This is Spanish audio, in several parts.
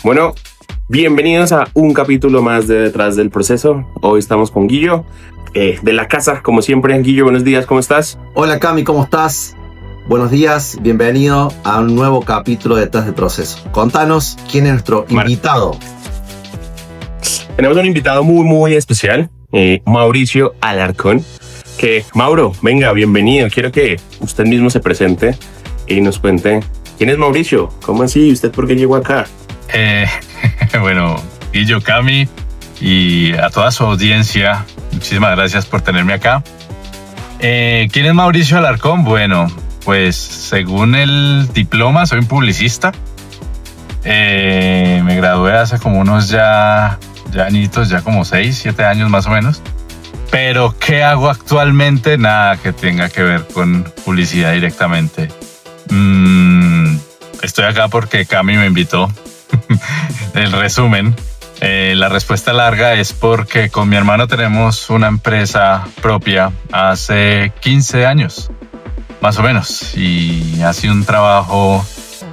Bueno, bienvenidos a un capítulo más de Detrás del Proceso. Hoy estamos con Guillo, de la casa, como siempre. Guillo, buenos días, ¿cómo estás? Hola Cami, ¿cómo estás? Buenos días, bienvenido a un nuevo capítulo de Detrás del Proceso. Contanos quién es nuestro invitado. Tenemos un invitado muy especial, Mauricio Alarcón. Mauro, venga, bienvenido. Quiero que usted mismo se presente y nos cuente quién es Mauricio. ¿Cómo así? ¿Usted por qué llegó acá? Bueno, Guillo, Cami y a toda su audiencia, muchísimas gracias por tenerme acá. ¿Quién es Mauricio Alarcón? Bueno, pues según el diploma soy un publicista. Me gradué hace como unos ya añitos, ya como 6, 7 años más o menos. Pero ¿qué hago actualmente? Nada que tenga que ver con publicidad directamente. Estoy acá porque Cami me invitó. El resumen, la respuesta larga es porque con mi hermano tenemos una empresa propia hace 15 años, más o menos. Y ha sido un trabajo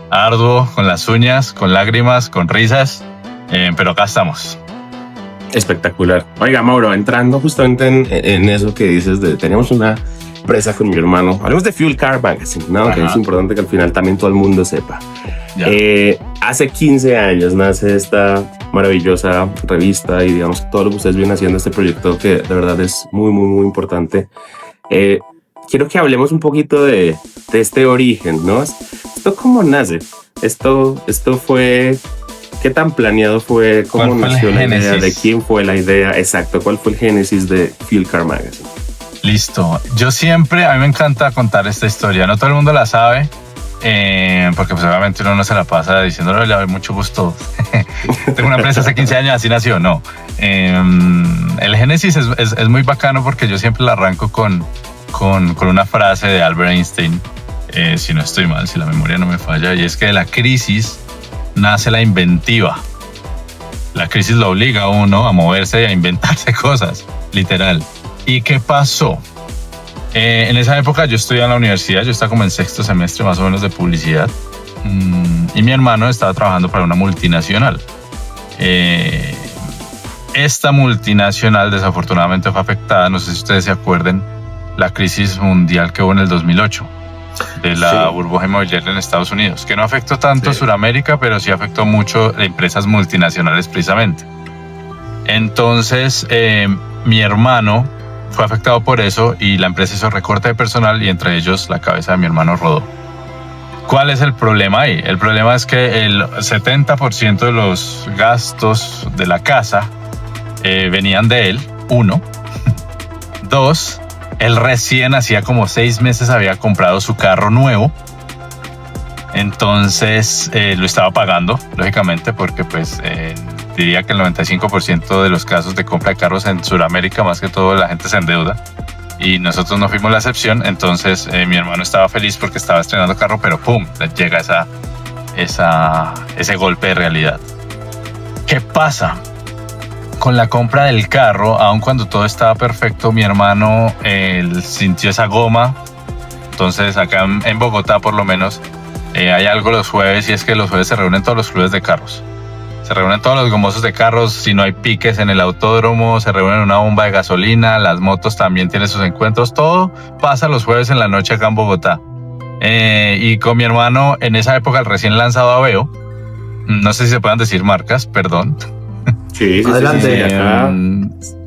arduo, con las uñas, con lágrimas, con risas, pero acá estamos. Espectacular. Oiga, Mauro, entrando justamente en eso que dices de tenemos una empresa con mi hermano. Hablemos de Fuel Car Magazine, ¿no? Que es importante que al final también todo el mundo sepa. Hace 15 años nace esta maravillosa revista y digamos todo lo que ustedes vienen haciendo, este proyecto que de verdad es muy importante. Quiero que hablemos un poquito de este origen, ¿no? ¿Esto cómo nace? Esto fue... ¿Qué tan planeado fue? ¿Cómo nació la idea? ¿De quién fue la idea? Exacto, ¿cuál fue el génesis de Fuel Car Magazine? Listo. A mí me encanta contar esta historia. No todo el mundo la sabe, porque pues obviamente uno no se la pasa diciéndole mucho gusto. Tengo una empresa hace 15 años, así nació. No. El génesis es muy bacano porque yo siempre la arranco con una frase de Albert Einstein, si no estoy mal, si la memoria no me falla, y es que de la crisis nace la inventiva. La crisis lo obliga a uno a moverse y a inventarse cosas, literal. ¿Y qué pasó? En esa época yo estudiaba en la universidad, yo estaba como en 6º semestre más o menos de publicidad, y mi hermano estaba trabajando para una multinacional. Esta multinacional desafortunadamente fue afectada, no sé si ustedes se acuerden, la crisis mundial que hubo en el 2008 de la burbuja inmobiliaria en Estados Unidos, que no afectó tanto a Sudamérica, pero sí afectó mucho a empresas multinacionales precisamente. Entonces, mi hermano fue afectado por eso y la empresa hizo recorte de personal y entre ellos la cabeza de mi hermano rodó. ¿Cuál es el problema ahí? El problema es que el 70% de los gastos de la casa venían de él, 1. 2, él recién hacía como 6 meses había comprado su carro nuevo. Entonces lo estaba pagando, lógicamente, porque pues diría que el 95% de los casos de compra de carros en Sudamérica, más que todo, la gente se endeuda. Y nosotros no fuimos la excepción. Entonces mi hermano estaba feliz porque estaba estrenando carro, pero ¡pum! Llega ese golpe de realidad. ¿Qué pasa? Con la compra del carro, aun cuando todo estaba perfecto, mi hermano sintió esa goma. Entonces acá en Bogotá por lo menos hay algo los jueves, y es que los jueves se reúnen todos los clubes de carros. Se reúnen todos los gomosos de carros, si no hay piques en el autódromo, se reúnen en una bomba de gasolina, las motos también tienen sus encuentros, todo pasa los jueves en la noche acá en Bogotá. Y con mi hermano en esa época, el recién lanzado Aveo, no sé si se puedan decir marcas, perdón. Sí, adelante. Acá.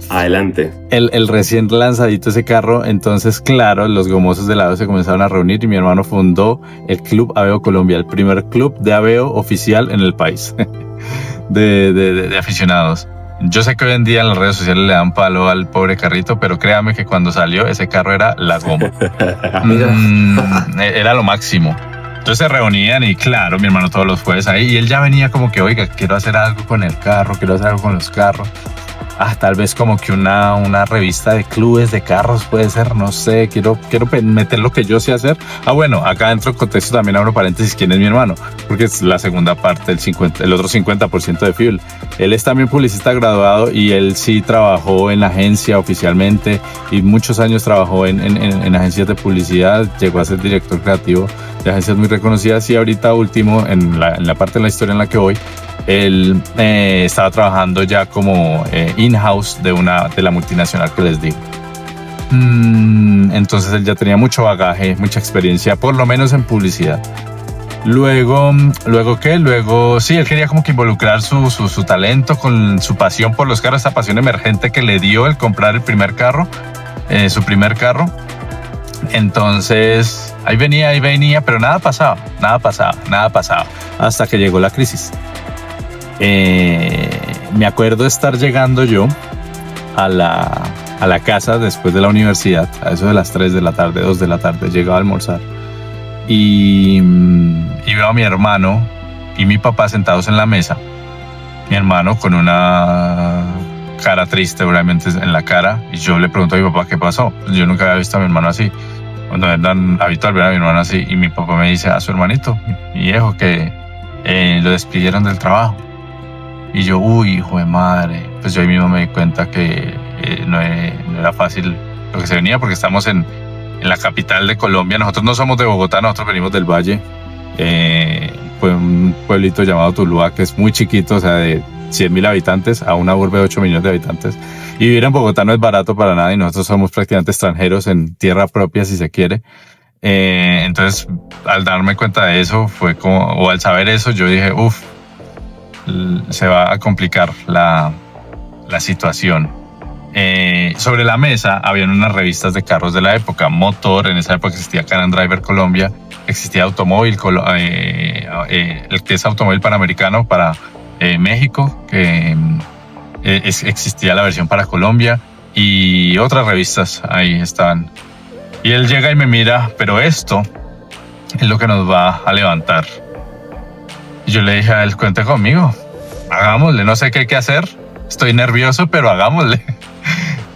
Adelante. El recién lanzadito ese carro, entonces claro, los gomosos del Aveo se comenzaron a reunir y mi hermano fundó el Club Aveo Colombia, el primer club de Aveo oficial en el país de aficionados. Yo sé que hoy en día en las redes sociales le dan palo al pobre carrito, pero créame que cuando salió ese carro era la goma. Era lo máximo. Entonces se reunían y claro, mi hermano todos los jueves ahí, y él ya venía como que, oiga, quiero hacer algo con el carro, quiero hacer algo con los carros. Tal vez como que una revista de clubes de carros puede ser, no sé, quiero meter lo que yo sé hacer. Bueno, acá dentro del contexto también abro paréntesis, ¿quién es mi hermano? Porque es la segunda parte, el otro 50% de Fuel. Él es también publicista graduado y él sí trabajó en la agencia oficialmente y muchos años trabajó en agencias de publicidad, llegó a ser director creativo de agencias muy reconocidas y ahorita último, en la parte de la historia en la que voy, él estaba trabajando ya como in-house de la multinacional que les digo. Entonces él ya tenía mucho bagaje, mucha experiencia, por lo menos en publicidad. Luego sí, él quería como que involucrar su talento con su pasión por los carros, esta pasión emergente que le dio el comprar el primer carro, su primer carro. Entonces ahí venía, pero nada pasaba, hasta que llegó la crisis. Me acuerdo de estar llegando yo a la casa después de la universidad, a eso de las 3 de la tarde, 2 de la tarde, llegaba a almorzar y veo a mi hermano y mi papá sentados en la mesa. Mi hermano con una cara triste, obviamente, en la cara, y yo le pregunto a mi papá qué pasó. Yo nunca había visto a mi hermano así. Cuando era habitual ver a mi hermano así, y mi papá me dice a su hermanito, mi viejo, que lo despidieron del trabajo. Y yo, uy, hijo de madre. Pues yo ahí mismo me di cuenta que no era fácil lo que se venía, porque estamos en la capital de Colombia. Nosotros no somos de Bogotá, nosotros venimos del Valle. Fue un pueblito llamado Tuluá, que es muy chiquito, o sea, de 100.000 habitantes a una urbe de 8 millones de habitantes. Y vivir en Bogotá no es barato para nada, y nosotros somos prácticamente extranjeros en tierra propia, si se quiere. Entonces, al darme cuenta de eso, o al saber eso, yo dije, se va a complicar la situación. Sobre la mesa habían unas revistas de carros de la época, Motor, en esa época existía Car and Driver Colombia, existía Automóvil, el que es Automóvil Panamericano para México, que existía la versión para Colombia, y otras revistas ahí estaban. Y él llega y me mira, pero esto es lo que nos va a levantar. Y yo le dije a él, cuente conmigo, hagámosle, no sé qué hay que hacer, estoy nervioso, pero hagámosle.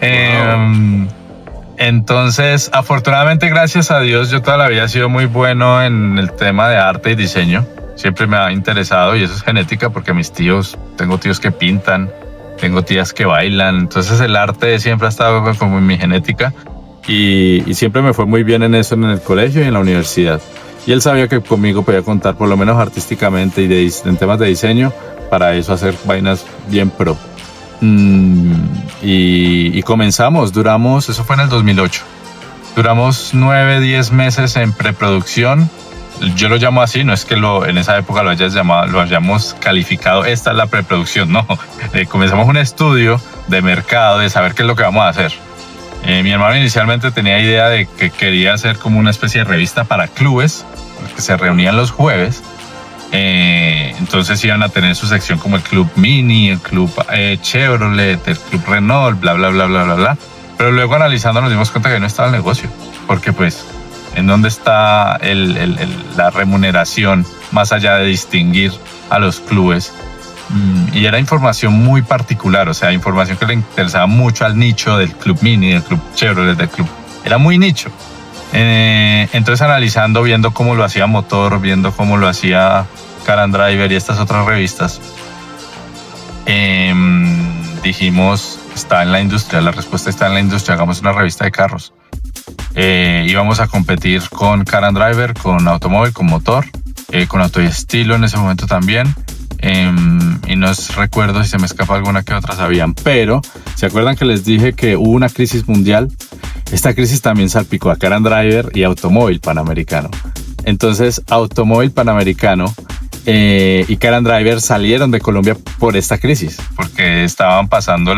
Wow. Entonces, afortunadamente, gracias a Dios, yo toda la vida he sido muy bueno en el tema de arte y diseño. Siempre me ha interesado, y eso es genética, porque tengo tíos que pintan, tengo tías que bailan. Entonces el arte siempre ha estado como en mi genética, y siempre me fue muy bien en eso, en el colegio y en la universidad. Y él sabía que conmigo podía contar, por lo menos artísticamente y en temas de diseño, para eso, hacer vainas bien pro. Y comenzamos, eso fue en el 2008. Duramos 9-10 meses en preproducción. Yo lo llamo así, no es que en esa época lo hayamos calificado, esta es la preproducción, no. Comenzamos un estudio de mercado, de saber qué es lo que vamos a hacer. Mi hermano inicialmente tenía idea de que quería hacer como una especie de revista para clubes, que se reunían los jueves. Entonces iban a tener su sección como el Club Mini, el Club Chevrolet, el Club Renault, bla, bla, bla, bla, bla, bla. Pero luego analizando nos dimos cuenta que no estaba el negocio, porque pues, ¿en dónde está la remuneración más allá de distinguir a los clubes? Y era información muy particular, o sea, información que le interesaba mucho al nicho del Club Mini, del Club Chevrolet, del Club. Era muy nicho. Entonces, analizando, viendo cómo lo hacía Motor, viendo cómo lo hacía Car and Driver y estas otras revistas, dijimos, está en la industria, la respuesta está en la industria, hagamos una revista de carros. Íbamos a competir con Car and Driver, con Automóvil, con Motor, con Auto y Estilo en ese momento también. Y no recuerdo si se me escapa alguna que otras habían, pero ¿se acuerdan que les dije que hubo una crisis mundial? Esta crisis también salpicó a Car and Driver y Automóvil Panamericano. Entonces, Automóvil Panamericano y Car and Driver salieron de Colombia por esta crisis, porque estaban pasando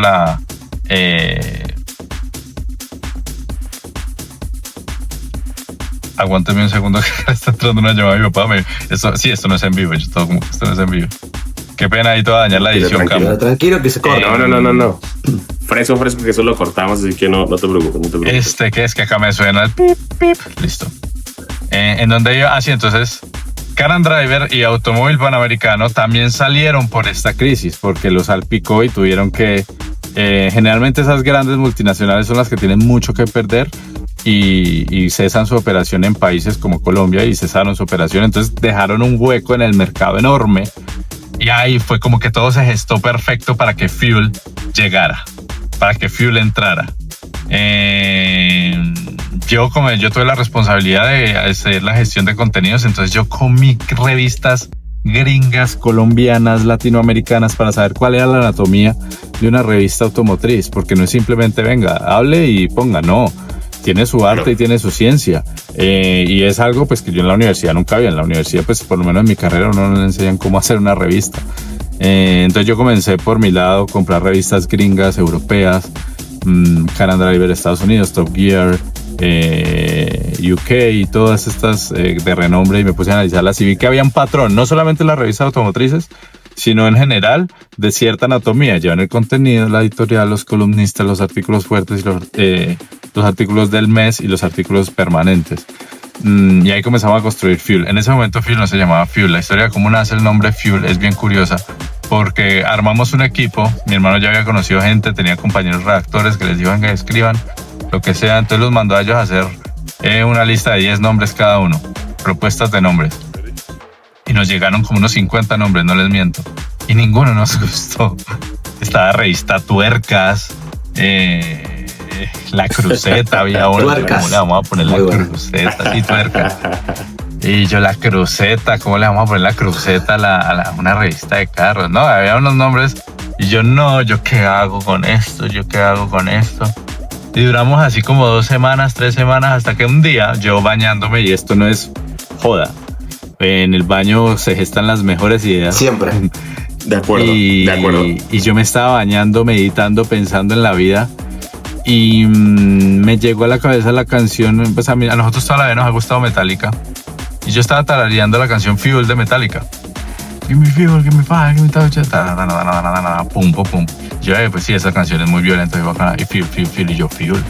Aguántame un segundo, que está entrando una llamada de mi papá. Esto no es en vivo. Yo todo como que esto no es en vivo. Qué pena ahí, te va a dañar la edición. Tranquilo que se corta. No. Fresco, que eso lo cortamos, así que no te preocupes. ¿Qué es que acá me suena el pip, pip? Listo. En donde iba, entonces, Car and Driver y Automóvil Panamericano también salieron por esta crisis, porque los salpicó y tuvieron que... generalmente esas grandes multinacionales son las que tienen mucho que perder, y cesan su operación en países como Colombia, y cesaron su operación, entonces dejaron un hueco en el mercado enorme, y ahí fue como que todo se gestó perfecto para que Fuel llegara, para que Fuel entrara. Yo tuve la responsabilidad de hacer la gestión de contenidos, entonces yo comí revistas gringas, colombianas, latinoamericanas para saber cuál era la anatomía de una revista automotriz, porque no es simplemente venga, hable y ponga, no. Tiene su arte y tiene su ciencia. Y es algo pues que yo en la universidad nunca vi. En la universidad, pues por lo menos en mi carrera, uno nos enseñan cómo hacer una revista. Entonces yo comencé por mi lado a comprar revistas gringas, europeas, Car and Driver Estados Unidos, Top Gear, UK y todas estas de renombre, y me puse a analizarlas y vi que había un patrón, no solamente en las revistas automotrices, sino en general de cierta anatomía. Llevan el contenido, la editorial, los columnistas, los artículos fuertes y los artículos del mes y los artículos permanentes. Y ahí comenzamos a construir Fuel. En ese momento Fuel no se llamaba Fuel. La historia de cómo nace el nombre Fuel es bien curiosa, porque armamos un equipo. Mi hermano ya había conocido gente, tenía compañeros redactores que les dijo que escriban lo que sea. Entonces los mandó a ellos a hacer una lista de 10 nombres cada uno, propuestas de nombres. Y nos llegaron como unos 50 nombres, no les miento. Y ninguno nos gustó. Estaba Revista Tuercas, La Cruceta, había una. ¿Cómo le vamos a poner La Cruceta? Y Tuercas. Y yo, La Cruceta, ¿cómo le vamos a poner La Cruceta a una revista de carros? No, había unos nombres. Y yo, no, ¿yo qué hago con esto? ¿Yo qué hago con esto? Y duramos así como 2 semanas, 3 semanas, hasta que un día yo bañándome, y esto no es joda, en el baño se gestan las mejores ideas. Siempre. De acuerdo, de acuerdo. Y yo me estaba bañando, meditando, pensando en la vida, y me llegó a la cabeza la canción. Pues a nosotros toda la vida nos ha gustado Metallica, y yo estaba tarareando la canción Fuel de Metallica. Give me fuel, give me fire, give me touch, pum, pum, pum. Yo, pues sí, esa canción es muy violenta y bacana. Y Fuel, y yo, Fuel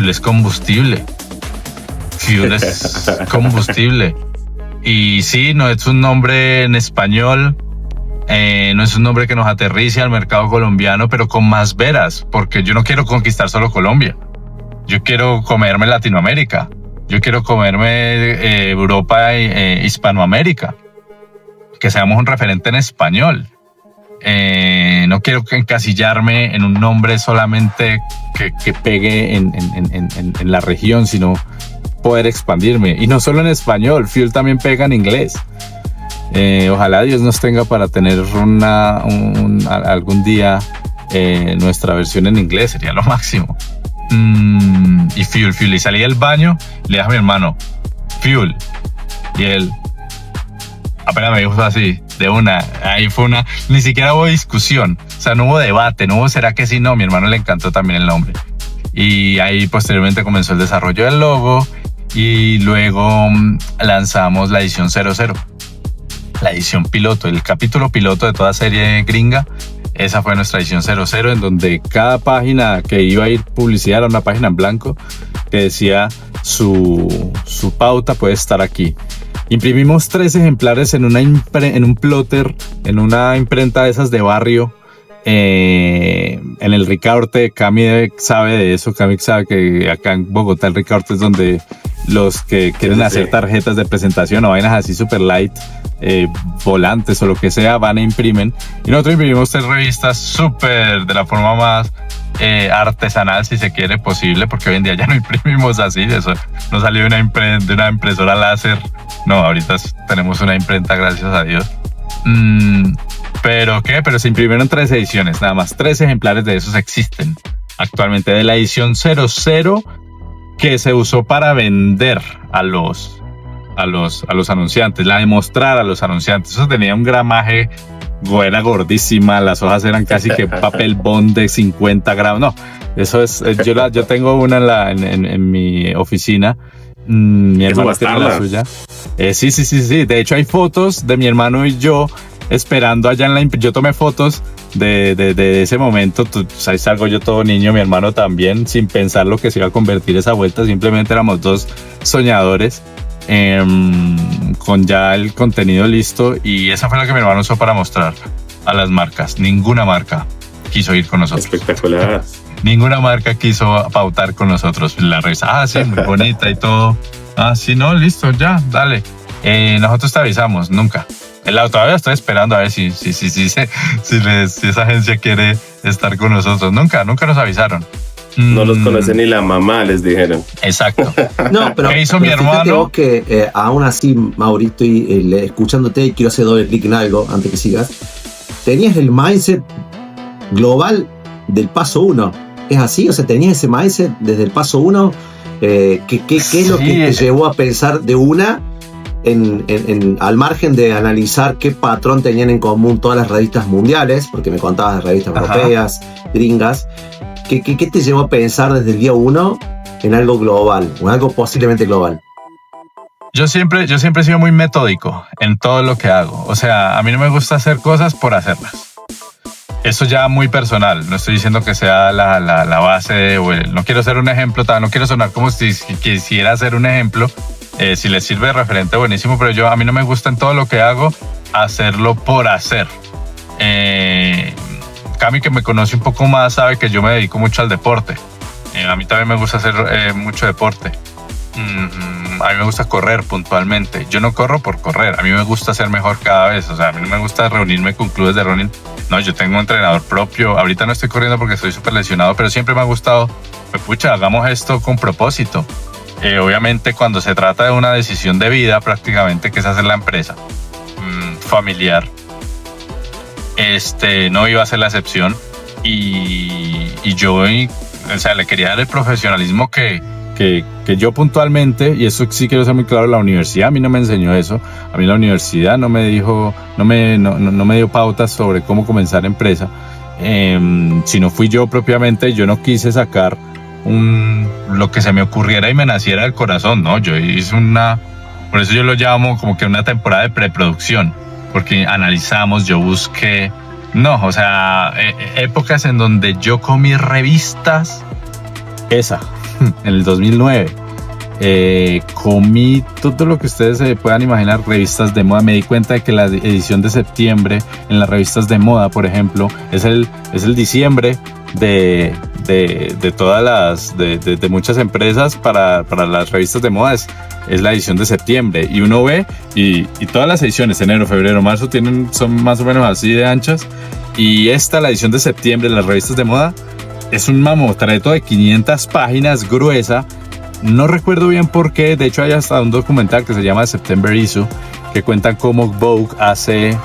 es combustible. Fuel es combustible. Y sí, no es un nombre en español, no es un nombre que nos aterrice al mercado colombiano, pero con más veras, porque yo no quiero conquistar solo Colombia. Yo quiero comerme Latinoamérica. Yo quiero comerme Europa e Hispanoamérica. Que seamos un referente en español. No quiero encasillarme en un nombre solamente que pegue en la región, sino poder expandirme. Y no solo en español, Fuel también pega en inglés. Ojalá Dios nos tenga para tener algún día nuestra versión en inglés, sería lo máximo. Y Fuel. Y salí del baño, le dije a mi hermano, Fuel. Y él apenas me dijo así, de una. Ahí fue ni siquiera hubo discusión. O sea, no hubo debate, no hubo será que sí, no. Mi hermano le encantó también el nombre. Y ahí posteriormente comenzó el desarrollo del logo. Y luego lanzamos la edición 00. La edición piloto, el capítulo piloto de toda serie gringa. Esa fue nuestra edición 00, en donde cada página que iba a ir publicidad era una página en blanco que decía su pauta puede estar aquí. Imprimimos 3 ejemplares en un plotter, en una imprenta de esas de barrio, en el Ricaurte. Cami sabe de eso. Cami sabe que acá en Bogotá el Ricaurte es donde los que quieren hacer tarjetas de presentación o vainas así super light, volantes o lo que sea, van e imprimen. Y nosotros imprimimos 3 revistas súper de la forma más artesanal, si se quiere, posible, porque hoy en día ya no imprimimos así. Eso no salió de una impresora láser. No, ahorita tenemos una imprenta, gracias a Dios. Pero se imprimieron 3 ediciones, nada más. 3 ejemplares de esos existen actualmente, de la edición 00, que se usó para vender a los anunciantes, la de mostrar a los anunciantes. Eso tenía un gramaje, era gordísima, las hojas eran casi que papel bond de 50 gramos. No, eso es, yo tengo una en mi oficina. Mi hermano tiene la suya. Sí. De hecho, hay fotos de mi hermano y yo esperando allá en yo tomé fotos de ese momento. Ahí salgo yo todo niño, mi hermano también, sin pensar lo que se iba a convertir esa vuelta. Simplemente éramos 2 soñadores con ya el contenido listo, y esa fue la que mi hermano usó para mostrar a las marcas. Ninguna marca quiso ir con nosotros. Espectacular. Ninguna marca quiso pautar con nosotros la revista. Sí, muy bonita y todo. Sí, no, listo, ya, dale. Nosotros te avisamos, nunca. Todavía estoy esperando a ver si esa agencia quiere estar con nosotros. Nunca nos avisaron. No los conoce ni la mamá, les dijeron. Exacto. No, pero ¿Qué hizo mi fíjate hermano? vos que aún así, Maurito, y escuchándote, y quiero hacer doble clic en algo antes que sigas, tenías el mindset global del paso 1. ¿Es así? O sea, tenías ese mindset desde el paso 1. ¿Qué es lo que te llevó a pensar de una al margen de analizar qué patrón tenían en común todas las revistas mundiales, porque me contabas de revistas europeas, gringas? ¿Qué te llevó a pensar desde el día 1 en algo global, o algo posiblemente global? Yo siempre he sido muy metódico en todo lo que hago. O sea, a mí no me gusta hacer cosas por hacerlas. Eso ya muy personal. No estoy diciendo que sea la base, no quiero ser un ejemplo, no quiero sonar como si quisiera ser un ejemplo. Si les sirve de referente, buenísimo, pero a mí no me gusta en todo lo que hago hacerlo por hacer. Cami, que me conoce un poco más, sabe que yo me dedico mucho al deporte. A mí también me gusta hacer mucho deporte. A mí me gusta correr puntualmente. Yo no corro por correr. A mí me gusta ser mejor cada vez. O sea, a mí no me gusta reunirme con clubes de running. No, yo tengo un entrenador propio. Ahorita no estoy corriendo porque estoy súper lesionado, pero siempre me ha gustado. Pues, pucha, hagamos esto con propósito. Obviamente, cuando se trata de una decisión de vida, prácticamente, que es hacer la empresa familiar, no iba a ser la excepción. Y yo, o sea, le quería dar el profesionalismo que yo puntualmente, y eso sí quiero ser muy claro, la universidad a mí no me enseñó eso. A mí la universidad no me dijo, no me dio pautas sobre cómo comenzar empresa, sino fui yo propiamente. Yo no quise sacar lo que se me ocurriera y me naciera del corazón, ¿no? Yo hice por eso yo lo llamo como que una temporada de preproducción, porque analizamos, yo busqué, o sea, épocas en donde yo comí revistas, en el 2009, comí todo lo que ustedes se puedan imaginar, revistas de moda. Me di cuenta de que la edición de septiembre en las revistas de moda, por ejemplo, es el diciembre de todas de muchas empresas para las revistas de moda. Es la edición de septiembre, y uno ve y todas las ediciones, enero, febrero, marzo, son más o menos así de anchas, y la edición de septiembre de las revistas de moda es un mamotreto de 500 páginas, gruesa. No recuerdo bien por qué. De hecho, hay hasta un documental que se llama September Issue, que cuentan cómo Vogue hace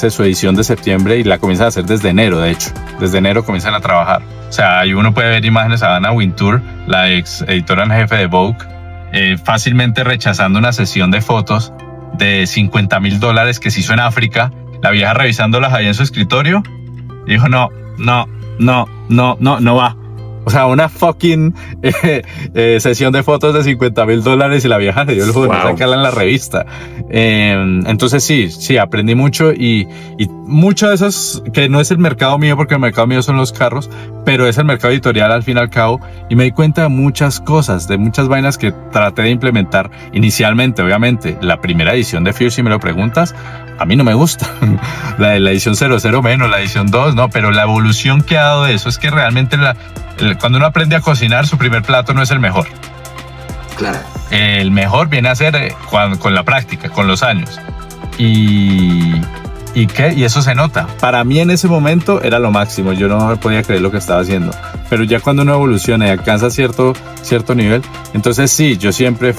su edición de septiembre, y la comienza a hacer desde enero. De hecho, desde enero comienzan a trabajar. O sea, ahí uno puede ver imágenes a Anna Wintour, la ex editora en jefe de Vogue, fácilmente rechazando una sesión de fotos de $50,000 que se hizo en África. La vieja revisándolas ahí en su escritorio, y dijo, no va. O sea, una fucking sesión de fotos de $50,000, y la vieja le dio el juego de sacarla en la revista. Entonces sí, aprendí mucho, y mucho de esas, que no es el mercado mío, porque el mercado mío son los carros, pero es el mercado editorial al fin y al cabo, y me di cuenta de muchas cosas, de muchas vainas que traté de implementar inicialmente. Obviamente, la primera edición de Fear, si me lo preguntas, a mí no me gusta. La edición 00 menos, la edición 2, no, pero la evolución que ha dado de eso es que realmente cuando uno aprende a cocinar, su primer plato no es el mejor. Claro. El mejor viene a ser con la práctica, con los años. Y eso se nota. Para mí en ese momento era lo máximo. Yo no podía creer lo que estaba haciendo. Pero ya cuando uno evoluciona y alcanza cierto nivel, entonces sí, yo siempre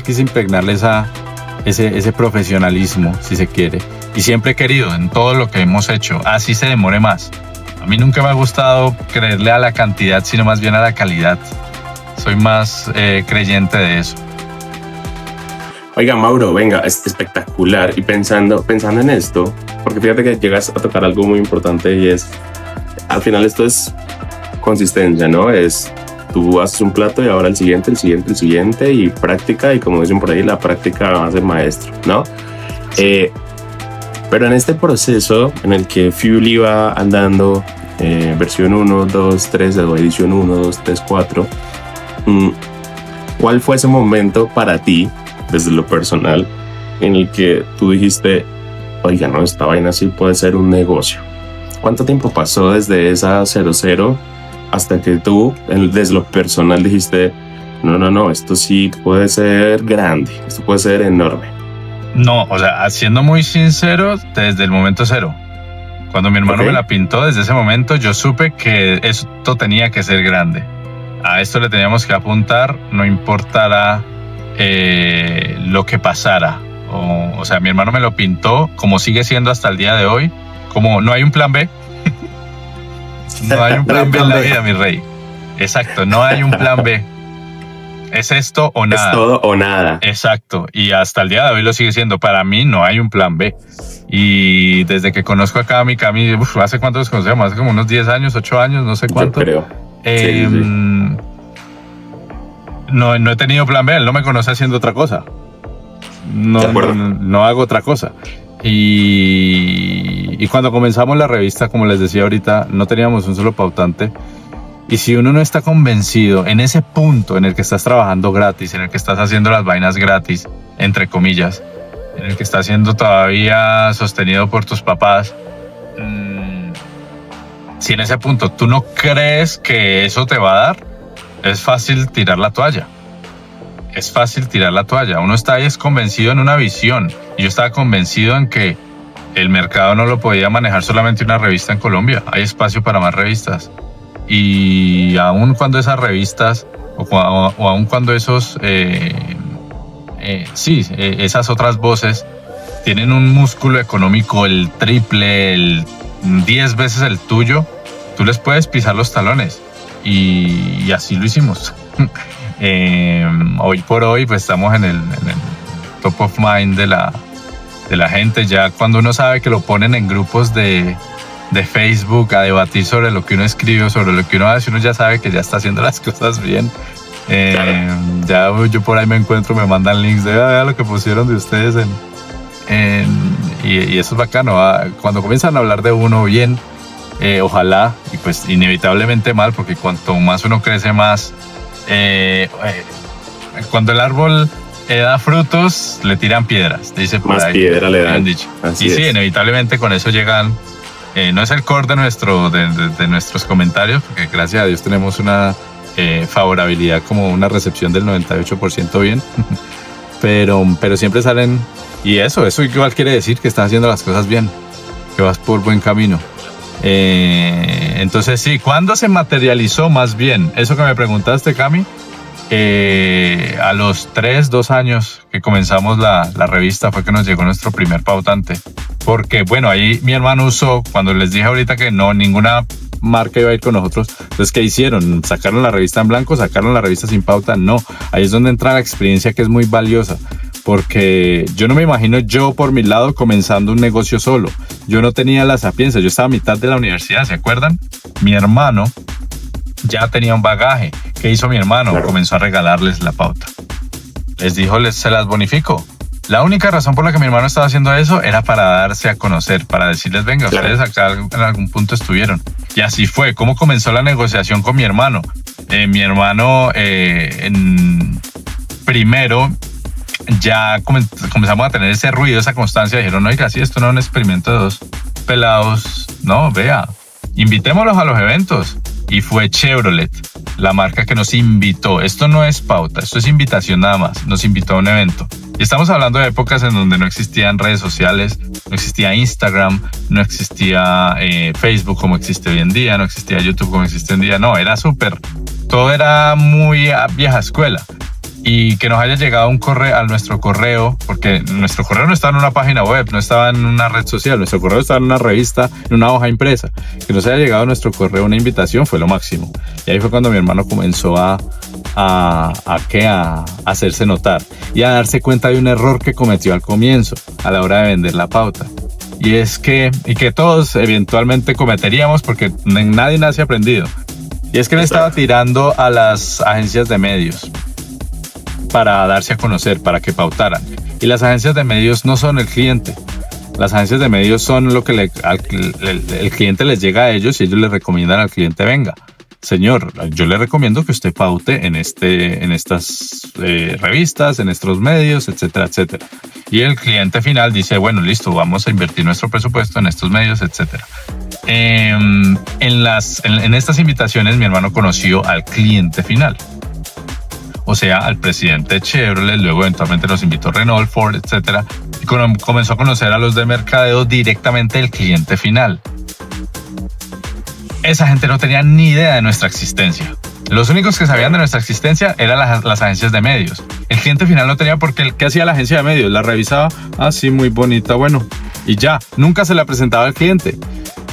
quise impregnarle ese profesionalismo, si se quiere. Y siempre he querido, en todo lo que hemos hecho, así se demore más. A mí nunca me ha gustado creerle a la cantidad, sino más bien a la calidad. Soy más creyente de eso. Oiga, Mauro, venga, es espectacular. Y pensando en esto, porque fíjate que llegas a tocar algo muy importante, y es, al final esto es consistencia, ¿no? Es, tú haces un plato y ahora el siguiente, y práctica, y como dicen por ahí, la práctica va a ser maestro, ¿no? Pero en este proceso en el que Fuel iba andando, versión 1, 2, 3, o edición 1, 2, 3, 4, ¿cuál fue ese momento para ti, desde lo personal, en el que tú dijiste, oiga, no, esta vaina sí puede ser un negocio? ¿Cuánto tiempo pasó desde esa 00 hasta que tú, desde lo personal, dijiste, no, esto sí puede ser grande, esto puede ser enorme? No, o sea, siendo muy sincero, desde el momento cero. Cuando mi hermano me la pintó, desde ese momento yo supe que esto tenía que ser grande. A esto le teníamos que apuntar, no importara lo que pasara. O sea, mi hermano me lo pintó como sigue siendo hasta el día de hoy, como no hay un plan B. No hay un plan B en la vida, mi rey. Exacto, no hay un plan B. Es esto o nada. Es todo o nada. Exacto, y hasta el día de hoy lo sigue siendo. Para mí no hay un plan B. Y desde que conozco a Cami, ¿hace cuánto nos conocemos? Hace como unos 10 años, 8 años, no sé cuánto. Yo creo. Sí. No he tenido plan B, él no me conoce haciendo otra cosa. No hago otra cosa. Y cuando comenzamos la revista, como les decía ahorita, no teníamos un solo pautante. Y si uno no está convencido en ese punto en el que estás trabajando gratis, en el que estás haciendo las vainas gratis, entre comillas, en el que estás siendo todavía sostenido por tus papás, si en ese punto tú no crees que eso te va a dar, es fácil tirar la toalla. Es fácil tirar la toalla. Uno está ahí es convencido en una visión. Y yo estaba convencido en que el mercado no lo podía manejar solamente una revista en Colombia. Hay espacio para más revistas. Y aun cuando esas revistas, o aun cuando esos, esas otras voces tienen un músculo económico el triple, 10 veces el tuyo, tú les puedes pisar los talones. Y así lo hicimos. Hoy por hoy pues estamos en el top of mind de la gente. Ya cuando uno sabe que lo ponen en grupos de Facebook a debatir sobre lo que uno escribe, sobre lo que uno hace, uno ya sabe que ya está haciendo las cosas bien. Ya yo por ahí me encuentro, me mandan links de vea lo que pusieron de ustedes y eso es bacano. Cuando comienzan a hablar de uno bien, ojalá, y pues inevitablemente mal, porque cuanto más uno crece más, cuando el árbol da frutos, le tiran piedras, dice por más ahí. Piedra le dan. Dicho. Así y sí, es. inevitablemente con eso llegan. No es el core de nuestros comentarios, porque gracias a Dios tenemos una favorabilidad, como una recepción del 98% bien. pero siempre salen, y eso igual quiere decir que estás haciendo las cosas bien, que vas por buen camino. Entonces sí, ¿cuándo se materializó más bien? Eso que me preguntaste, Cami, a los 2 años que comenzamos la revista fue que nos llegó nuestro primer pautante. Porque bueno, ahí mi hermano usó, cuando les dije ahorita que no, ninguna marca iba a ir con nosotros, entonces ¿qué hicieron? ¿Sacaron la revista en blanco? ¿Sacaron la revista sin pauta? No, ahí es donde entra la experiencia, que es muy valiosa. Porque yo no me imagino yo por mi lado comenzando un negocio solo. Yo no tenía la sapiencia, yo estaba a mitad de la universidad, ¿se acuerdan? Mi hermano ya tenía un bagaje. ¿Qué hizo mi hermano? Claro. Comenzó a regalarles la pauta. Les dijo, se las bonifico. La única razón por la que mi hermano estaba haciendo eso era para darse a conocer, para decirles, venga, claro, ustedes acá en algún punto estuvieron. Y así fue. ¿Cómo comenzó la negociación con mi hermano? Mi hermano, primero, ya comenzamos a tener ese ruido, esa constancia. Dijeron, oiga, si esto no es un experimento de 2 pelados, no, vea, invitémoslos a los eventos. Y fue Chevrolet la marca que nos invitó. Esto no es pauta, esto es invitación nada más. Nos invitó a un evento. Y estamos hablando de épocas en donde no existían redes sociales, no existía Instagram, no existía Facebook como existe hoy en día, no existía YouTube como existe hoy en día. No, era súper, todo era muy a vieja escuela. Y que nos haya llegado un correo a nuestro correo, porque nuestro correo no estaba en una página web, no estaba en una red social, nuestro correo estaba en una revista, en una hoja impresa. Que nos haya llegado a nuestro correo una invitación fue lo máximo. Y ahí fue cuando mi hermano comenzó a hacerse notar y a darse cuenta de un error que cometió al comienzo a la hora de vender la pauta. Y es que todos eventualmente cometeríamos, porque nadie nace aprendido. Y es que le estaba tirando a las agencias de medios para darse a conocer, para que pautaran. Y las agencias de medios no son el cliente. Las agencias de medios son lo que el cliente les llega a ellos y ellos le recomiendan al cliente, venga, señor, yo le recomiendo que usted paute en estas revistas, en estos medios, etcétera, etcétera. Y el cliente final dice, bueno, listo, vamos a invertir nuestro presupuesto en estos medios, etcétera. En estas invitaciones mi hermano conoció al cliente final. O sea, al presidente de Chevrolet, luego eventualmente nos invitó Renault, Ford, etcétera, y comenzó a conocer a los de mercadeo directamente el cliente final. esa gente no tenía ni idea de nuestra existencia. Los únicos que sabían de nuestra existencia eran las agencias de medios. El cliente final no tenía por qué. ¿Qué hacía la agencia de medios? La revisaba, sí, muy bonita, bueno, y ya. Nunca se la presentaba al cliente.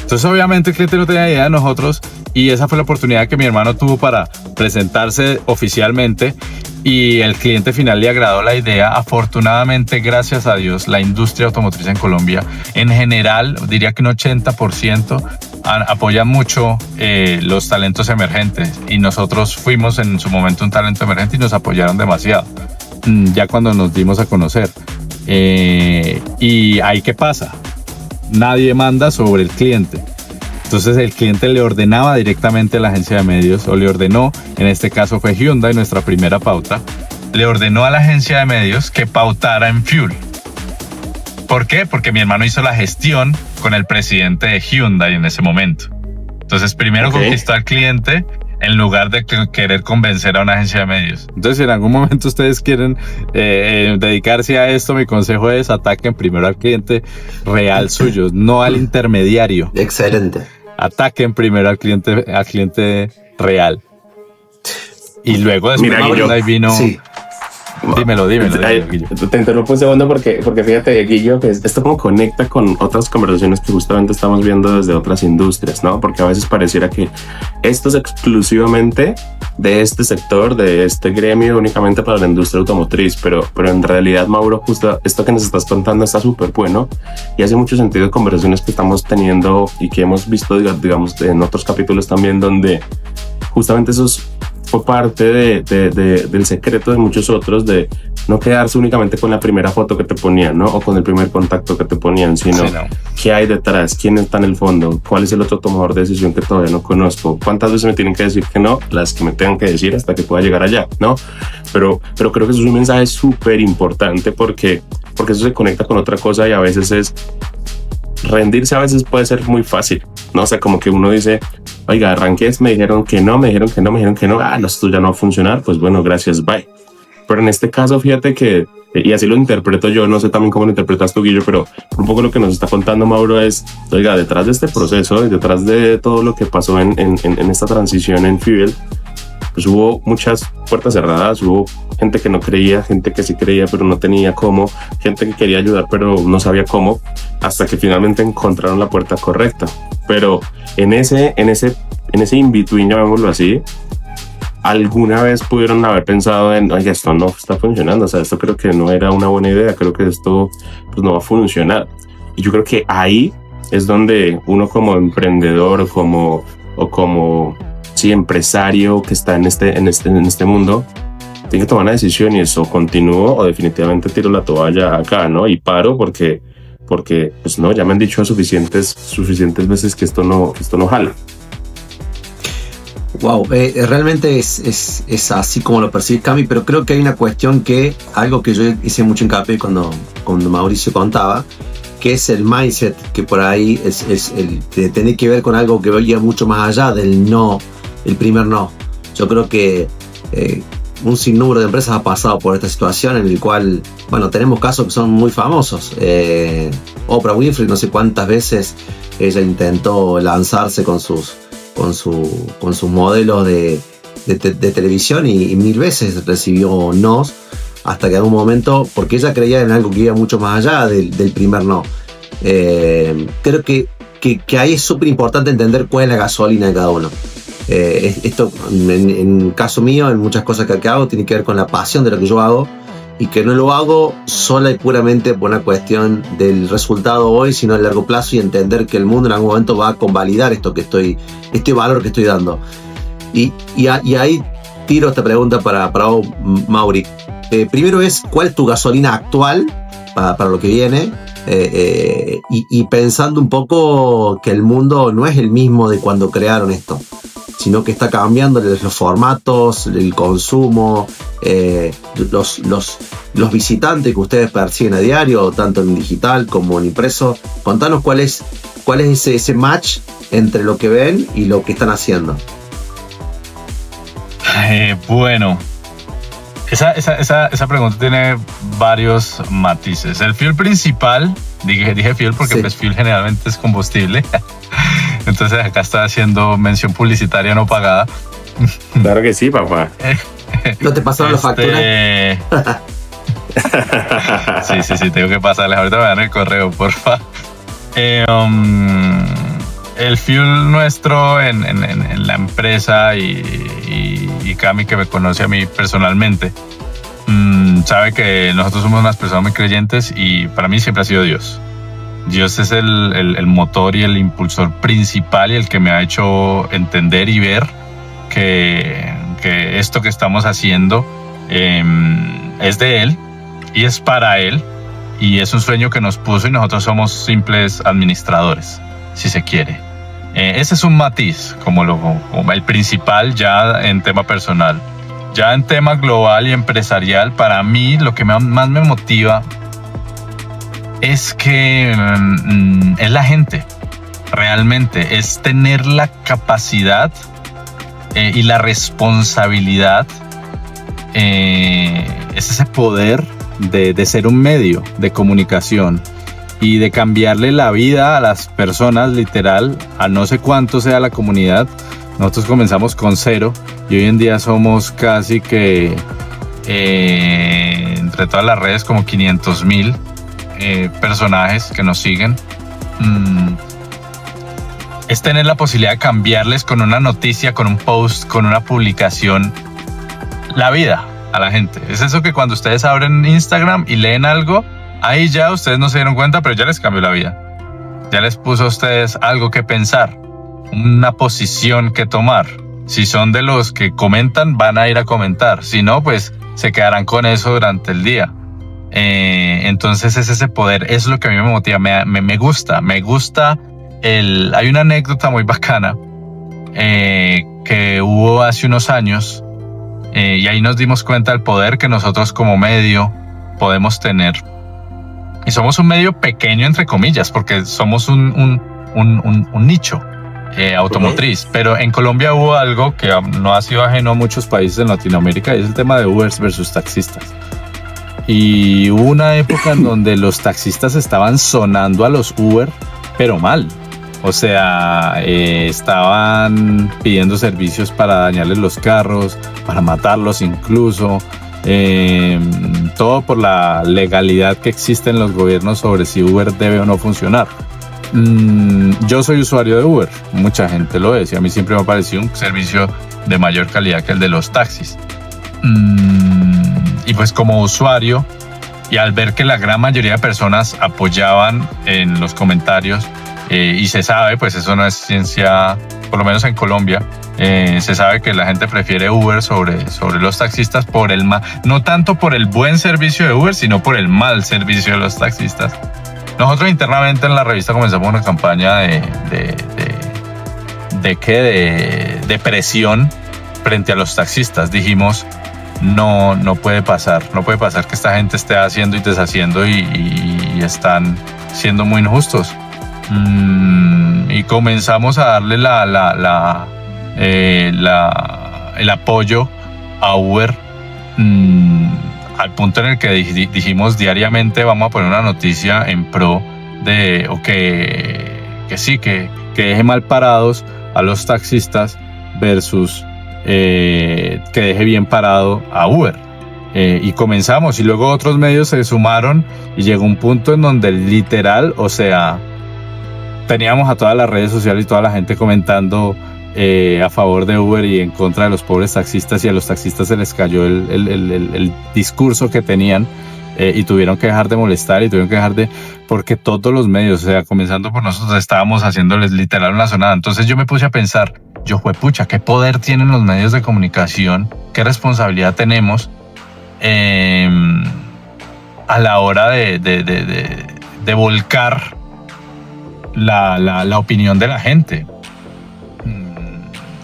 Entonces, obviamente, el cliente no tenía idea de nosotros y esa fue la oportunidad que mi hermano tuvo para presentarse oficialmente y el cliente final le agradó la idea. Afortunadamente, gracias a Dios, la industria automotriz en Colombia, en general, diría que un 80% apoya mucho los talentos emergentes y nosotros fuimos en su momento un talento emergente y nos apoyaron demasiado ya cuando nos dimos a conocer. Y ahí, ¿qué pasa? Nadie manda sobre el cliente. Entonces el cliente le ordenaba directamente a la agencia de medios, o le ordenó, en este caso fue Hyundai, nuestra primera pauta, le ordenó a la agencia de medios que pautara en Fuel. ¿Por qué? Porque mi hermano hizo la gestión con el presidente de Hyundai en ese momento. Entonces primero conquistó al cliente en lugar de querer convencer a una agencia de medios. Entonces, si en algún momento ustedes quieren dedicarse a esto, mi consejo es ataquen primero al cliente real suyo, no al intermediario. Excelente. Ataquen primero al cliente real. Y luego después ahí vino... Sí. Dímelo, Guillo. Te interrumpo un segundo porque fíjate, Guillo, que esto como conecta con otras conversaciones que justamente estamos viendo desde otras industrias, ¿no? Porque a veces pareciera que esto es exclusivamente de este sector, de este gremio, únicamente para la industria automotriz, pero en realidad, Mauro, justo esto que nos estás contando está súper bueno y hace mucho sentido conversaciones que estamos teniendo y que hemos visto, digamos, en otros capítulos también, donde justamente esos fue parte del secreto de muchos otros, de no quedarse únicamente con la primera foto que te ponían, ¿no? O con el primer contacto que te ponían, sino qué hay detrás, quién está en el fondo, cuál es el otro tomador de decisión que todavía no conozco, cuántas veces me tienen que decir que no, las que me tengan que decir hasta que pueda llegar allá, ¿no? Pero creo que eso es un mensaje súper importante porque eso se conecta con otra cosa y a veces es rendirse, a veces puede ser muy fácil, ¿no? O sea, como que uno dice, oiga, arranqué, me dijeron que no, esto ya no va a funcionar, pues bueno, gracias, bye. Pero en este caso, fíjate que, y así lo interpreto yo, no sé también cómo lo interpretas tú, Guillo, pero un poco lo que nos está contando Mauro es, oiga, detrás de este proceso y detrás de todo lo que pasó en esta transición en Fuel, pues hubo muchas puertas cerradas, hubo gente que no creía, gente que sí creía pero no tenía cómo, gente que quería ayudar pero no sabía cómo, hasta que finalmente encontraron la puerta correcta. Pero en ese in-between, llamémoslo así, alguna vez pudieron haber pensado en, oye, esto no está funcionando, o sea, esto creo que no era una buena idea, creo que esto pues no va a funcionar. Y yo creo que ahí es donde uno como emprendedor o como sí, empresario que está en este mundo, tiene que tomar una decisión y eso, continúo o definitivamente tiro la toalla acá, ¿no? Y paro porque pues no, ya me han dicho suficientes veces que esto no jala. Wow, realmente es así como lo percibí, Cami, pero creo que hay una cuestión algo que yo hice mucho hincapié cuando Mauricio contaba, que es el mindset, que por ahí es el que tiene que ver con algo que veía mucho más allá del no, el primer no. Yo creo que un sinnúmero de empresas ha pasado por esta situación en el cual, bueno, tenemos casos que son muy famosos. Oprah Winfrey, no sé cuántas veces ella intentó lanzarse con sus modelos de televisión y 1000 veces recibió nos, hasta que en un momento, porque ella creía en algo que iba mucho más allá del primer no. Creo que ahí es súper importante entender cuál es la gasolina de cada uno. Esto, en caso mío, en muchas cosas que hago, tiene que ver con la pasión de lo que yo hago y que no lo hago sola y puramente por una cuestión del resultado hoy, sino a largo plazo y entender que el mundo en algún momento va a convalidar este valor que estoy dando. Y ahí tiro esta pregunta para vos, Mauri. Primero es, ¿cuál es tu gasolina actual para lo que viene? Y pensando un poco que el mundo no es el mismo de cuando crearon esto, sino que está cambiando los formatos, el consumo, los visitantes que ustedes perciben a diario, tanto en digital como en impreso. Contanos cuál es ese match entre lo que ven y lo que están haciendo. Bueno, esa pregunta tiene varios matices. El fuel principal, dije fuel porque pues fuel generalmente es combustible. Entonces acá estoy haciendo mención publicitaria no pagada. Claro que sí, papá. ¿No te pasaron las facturas? Sí, tengo que pasarles. Ahorita me dan el correo, porfa. El fuel nuestro en la empresa y Cami, que me conoce a mí personalmente, sabe que nosotros somos unas personas muy creyentes y para mí siempre ha sido Dios. Dios es el motor y el impulsor principal y el que me ha hecho entender y ver que esto que estamos haciendo es de Él y es para Él y es un sueño que nos puso y nosotros somos simples administradores, si se quiere. Ese es un matiz como el principal ya en tema personal. Ya en tema global y empresarial, para mí lo que más me motiva es que es la gente, realmente, es tener la capacidad y la responsabilidad, es ese poder de ser un medio de comunicación y de cambiarle la vida a las personas, literal, a no sé cuánto sea la comunidad. Nosotros comenzamos con 0 y hoy en día somos casi que entre todas las redes como 500,000 personajes que nos siguen. Es tener la posibilidad de cambiarles con una noticia, con un post, con una publicación, la vida a la gente. Es eso que cuando ustedes abren Instagram y leen algo, ahí ya ustedes no se dieron cuenta, pero ya les cambió la vida. Ya les puso a ustedes algo que pensar, una posición que tomar. Si son de los que comentan, van a ir a comentar. Si no, pues se quedarán con eso durante el día. Entonces es ese poder, es lo que a mí me motiva, me gusta. Hay una anécdota muy bacana que hubo hace unos años y ahí nos dimos cuenta del poder que nosotros como medio podemos tener. Y somos un medio pequeño, entre comillas, porque somos un nicho automotriz. Pero en Colombia hubo algo que no ha sido ajeno a muchos países en Latinoamérica y es el tema de Uber versus taxistas. Y hubo una época en donde los taxistas estaban sonando a los Uber, pero mal. O sea, estaban pidiendo servicios para dañarles los carros, para matarlos incluso. Todo por la legalidad que existe en los gobiernos sobre si Uber debe o no funcionar. Yo soy usuario de Uber, mucha gente lo es y a mí siempre me ha parecido un servicio de mayor calidad que el de los taxis. Y pues como usuario y al ver que la gran mayoría de personas apoyaban en los comentarios y se sabe, pues eso no es ciencia, por lo menos en Colombia, se sabe que la gente prefiere Uber sobre los taxistas por no tanto por el buen servicio de Uber, sino por el mal servicio de los taxistas. Nosotros internamente en la revista comenzamos una campaña de presión frente a los taxistas. Dijimos, no puede pasar que esta gente esté haciendo y deshaciendo y están siendo muy injustos. Y comenzamos a darle el apoyo a Uber al punto en el que dijimos diariamente vamos a poner una noticia en pro de que deje mal parados a los taxistas versus que deje bien parado a Uber. Y comenzamos y luego otros medios se sumaron y llegó un punto en donde literal, o sea, teníamos a todas las redes sociales y toda la gente comentando a favor de Uber y en contra de los pobres taxistas, y a los taxistas se les cayó el discurso que tenían y tuvieron que dejar de molestar y tuvieron que dejar porque todos los medios, o sea, comenzando por nosotros, estábamos haciéndoles literal una sonada. Entonces yo me puse a pensar, juepucha, ¿qué poder tienen los medios de comunicación? ¿Qué responsabilidad tenemos a la hora de volcar la opinión de la gente?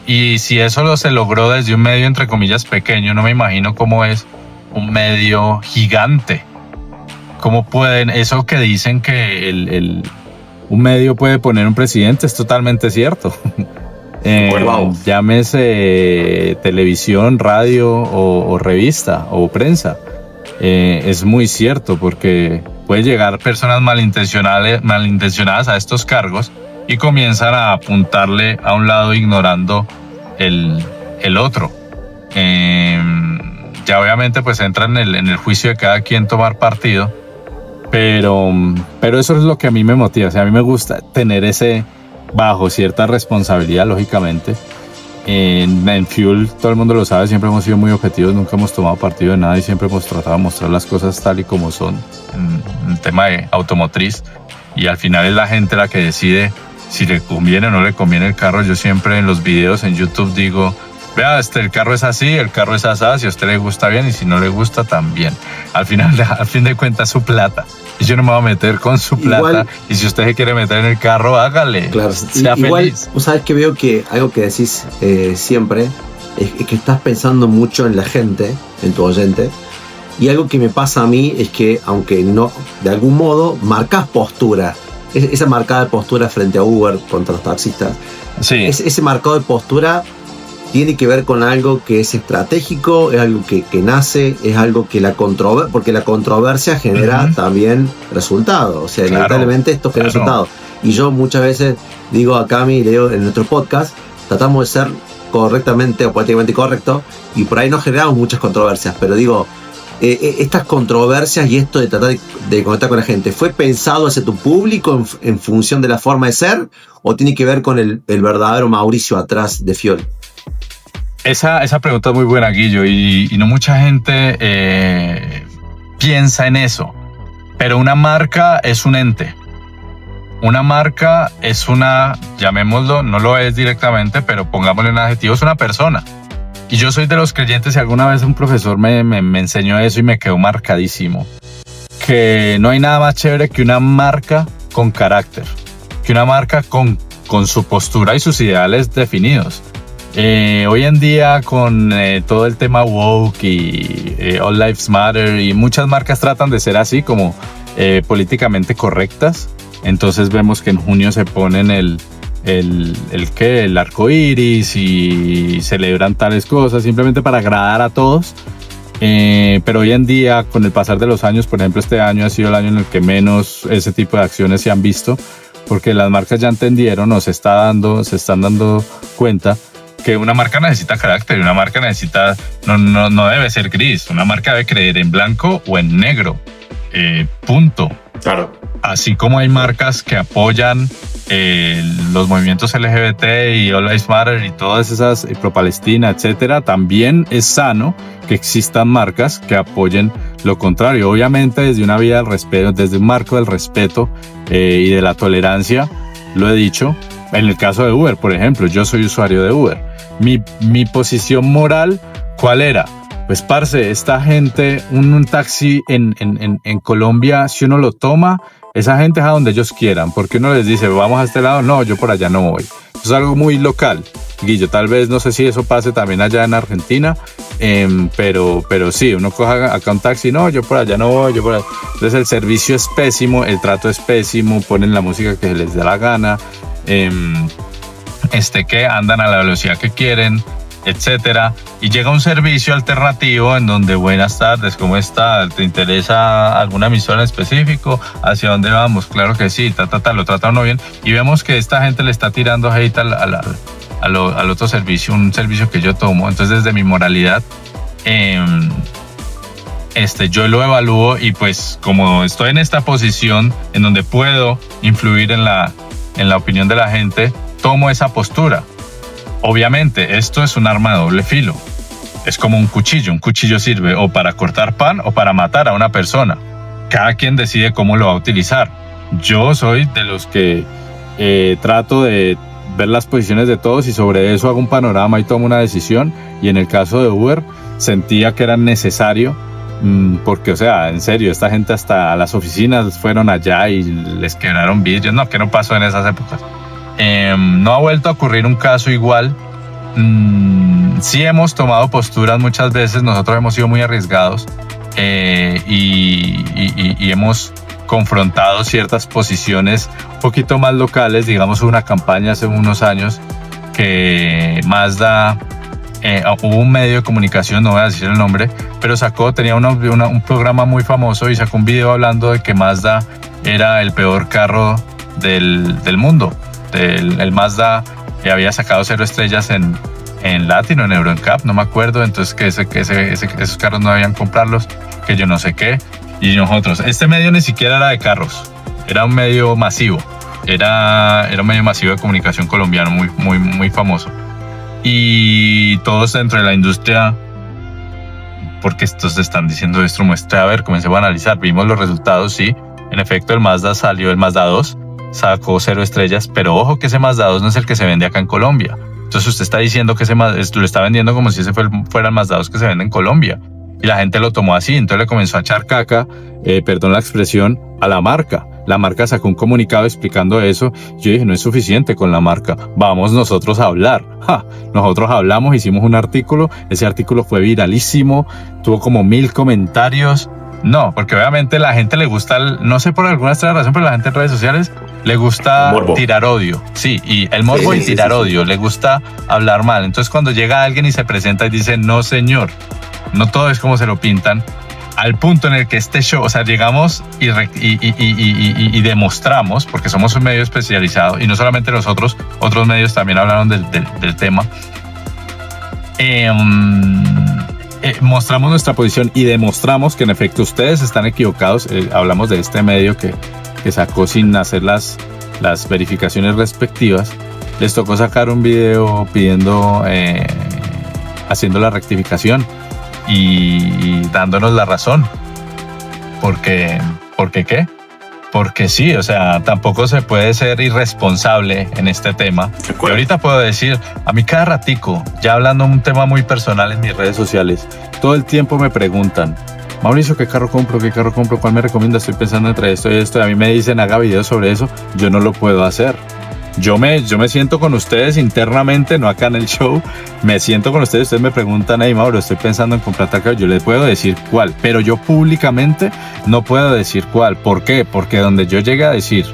Y si eso se logró desde un medio entre comillas pequeño, no me imagino cómo es un medio gigante. ¿Cómo pueden, eso que dicen que un medio puede poner un presidente, es totalmente cierto? Llámese televisión, radio o revista o prensa. Es muy cierto, porque puede llegar personas malintencionadas a estos cargos y comienzan a apuntarle a un lado ignorando el otro. Ya obviamente pues entra en el juicio de cada quien tomar partido, pero eso es lo que a mí me motiva. O sea, a mí me gusta tener ese, bajo cierta responsabilidad, lógicamente. En Fuel, todo el mundo lo sabe, siempre hemos sido muy objetivos, nunca hemos tomado partido de nada y siempre hemos tratado de mostrar las cosas tal y como son en el tema de automotriz, y al final es la gente la que decide si le conviene o no le conviene el carro. Yo siempre en los videos en YouTube digo, vea, el carro es así, el carro es así, si a usted le gusta bien y si no le gusta también. Al fin de cuentas su plata. Y yo no me voy a meter con su plata. Igual, y si usted se quiere meter en el carro, hágale. Claro, sea igual, feliz. Vos sabés que veo que algo que decís siempre es que estás pensando mucho en la gente, en tu oyente. Y algo que me pasa a mí es que, aunque no, de algún modo, marcas postura. Esa marcada de postura frente a Uber contra los taxistas. Sí. Ese marcado de postura tiene que ver con algo que es estratégico, es algo que nace, es algo que porque la controversia genera también resultados. O sea, inevitablemente esto genera resultados. Y yo muchas veces digo a Cami y leo en nuestro podcast, tratamos de ser correctamente o políticamente correctos y por ahí no generamos muchas controversias, pero digo, estas controversias y esto de tratar de conectar con la gente, ¿fue pensado hacia tu público en función de la forma de ser o tiene que ver con el verdadero Mauricio atrás de Fuel? Esa pregunta es muy buena, Guillo, y no mucha gente piensa en eso. Pero una marca es un ente. Una marca es una, llamémoslo, no lo es directamente, pero pongámosle un adjetivo, es una persona. Y yo soy de los creyentes, y alguna vez un profesor me enseñó eso y me quedó marcadísimo, que no hay nada más chévere que una marca con carácter, que una marca con su postura y sus ideales definidos. Hoy en día con todo el tema woke y All Lives Matter y muchas marcas tratan de ser así como políticamente correctas. Entonces vemos que en junio se ponen el arco iris y celebran tales cosas simplemente para agradar a todos. Pero hoy en día, con el pasar de los años, por ejemplo, este año ha sido el año en el que menos ese tipo de acciones se han visto, porque las marcas ya entendieron o se están dando cuenta que una marca necesita carácter y una marca no debe ser gris. Una marca debe creer en blanco o en negro. Punto. Claro. Así como hay marcas que apoyan los movimientos LGBT y All Lives Matter y todas esas, pro-Palestina, etcétera, también es sano que existan marcas que apoyen lo contrario. Obviamente desde una vía del respeto, desde un marco del respeto y de la tolerancia, lo he dicho. En el caso de Uber, por ejemplo, yo soy usuario de Uber. Mi posición moral, ¿cuál era? Pues, parce, esta gente, un taxi en Colombia, si uno lo toma, esa gente es a donde ellos quieran, porque uno les dice, vamos a este lado, no, yo por allá no voy. Eso es algo muy local, Guillo, tal vez, no sé si eso pase también allá en Argentina, pero sí, uno coge acá un taxi, no, yo por allá no voy, yo por allá. Entonces el servicio es pésimo, el trato es pésimo, ponen la música que les dé la gana, que andan a la velocidad que quieren, etcétera, y llega un servicio alternativo en donde, buenas tardes, ¿cómo está? ¿Te interesa alguna emisora en específico? ¿Hacia dónde vamos? Claro que sí, lo trata uno bien, y vemos que esta gente le está tirando hate al otro servicio, un servicio que yo tomo. Entonces, desde mi moralidad, yo lo evalúo, y pues como estoy en esta posición en donde puedo influir en la opinión de la gente, tomo esa postura. Obviamente, esto es un arma de doble filo. Es como un cuchillo sirve o para cortar pan o para matar a una persona. Cada quien decide cómo lo va a utilizar. Yo soy de los que trato de ver las posiciones de todos y sobre eso hago un panorama y tomo una decisión, y en el caso de Uber sentía que era necesario, porque, o sea, en serio, esta gente hasta a las oficinas fueron allá y les quebraron vidrios. No, que no pasó en esas épocas. No ha vuelto a ocurrir un caso igual. Sí hemos tomado posturas muchas veces, nosotros hemos sido muy arriesgados y hemos confrontado ciertas posiciones un poquito más locales. Digamos, una campaña hace unos años que Mazda, hubo un medio de comunicación, no voy a decir el nombre, pero tenía un programa muy famoso y sacó un video hablando de que Mazda era el peor carro del mundo. el Mazda había sacado 0 estrellas en Latin o en Euro NCAP, no me acuerdo, entonces que esos carros no debían comprarlos, que yo no sé qué, y nosotros, este medio ni siquiera era de carros, era un medio masivo, era un medio masivo de comunicación colombiano muy famoso, y todos dentro de la industria, porque estos están diciendo esto, muestra, a ver, comencemos a analizar, vimos los resultados, sí, en efecto el Mazda salió, el Mazda 2 sacó 0 estrellas, pero ojo que ese Mazda 2 no es el que se vende acá en Colombia. Entonces usted está diciendo que lo está vendiendo como si ese fuera el Mazda 2 que se vende en Colombia. Y la gente lo tomó así, entonces le comenzó a echar caca, perdón la expresión, a la marca. La marca sacó un comunicado explicando eso. Yo dije, no es suficiente con la marca, vamos nosotros a hablar. Nosotros hablamos, hicimos un artículo, ese artículo fue viralísimo, tuvo como 1000 comentarios. No, porque obviamente la gente le gusta, no sé por alguna extraña razón, pero la gente en redes sociales le gusta tirar odio. Sí, y el morbo y tirar odio, le gusta hablar mal. Entonces cuando llega alguien y se presenta y dice, no señor, no todo es como se lo pintan, al punto en el que este show, o sea, llegamos y demostramos, porque somos un medio especializado, y no solamente nosotros, otros medios también hablaron del tema, mostramos nuestra posición y demostramos que en efecto ustedes están equivocados. Hablamos de este medio que sacó sin hacer las verificaciones respectivas. Les tocó sacar un video pidiendo, haciendo la rectificación y dándonos la razón. ¿Por qué qué? Porque sí, o sea, tampoco se puede ser irresponsable en este tema. Y ahorita puedo decir, a mí cada ratico, ya hablando un tema muy personal en mis redes sociales, todo el tiempo me preguntan, Mauricio, ¿qué carro compro? ¿Cuál me recomienda? Estoy pensando entre esto y esto. Y a mí me dicen, haga videos sobre eso. Yo no lo puedo hacer. Yo me siento con ustedes internamente, no acá en el show. Me siento con ustedes me preguntan, hey Mauro, estoy pensando en comprar tal carro. Yo les puedo decir cuál, pero yo públicamente no puedo decir cuál. ¿Por qué? Porque donde yo llegue a decir,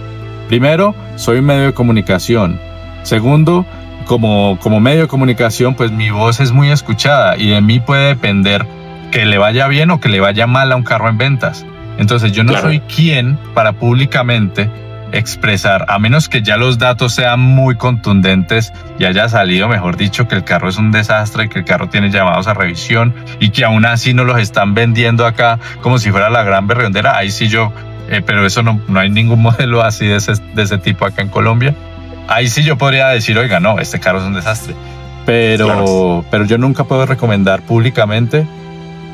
primero, soy un medio de comunicación. Segundo, como medio de comunicación, pues mi voz es muy escuchada y de mí puede depender que le vaya bien o que le vaya mal a un carro en ventas. Entonces yo no soy quien para públicamente expresar, a menos que ya los datos sean muy contundentes y haya salido, mejor dicho, que el carro es un desastre, que el carro tiene llamados a revisión y que aún así no los están vendiendo acá como si fuera la gran berriondera. Ahí sí yo, pero eso no hay ningún modelo así de ese tipo acá en Colombia. Ahí sí yo podría decir, oiga, no, este carro es un desastre. Pero yo nunca puedo recomendar públicamente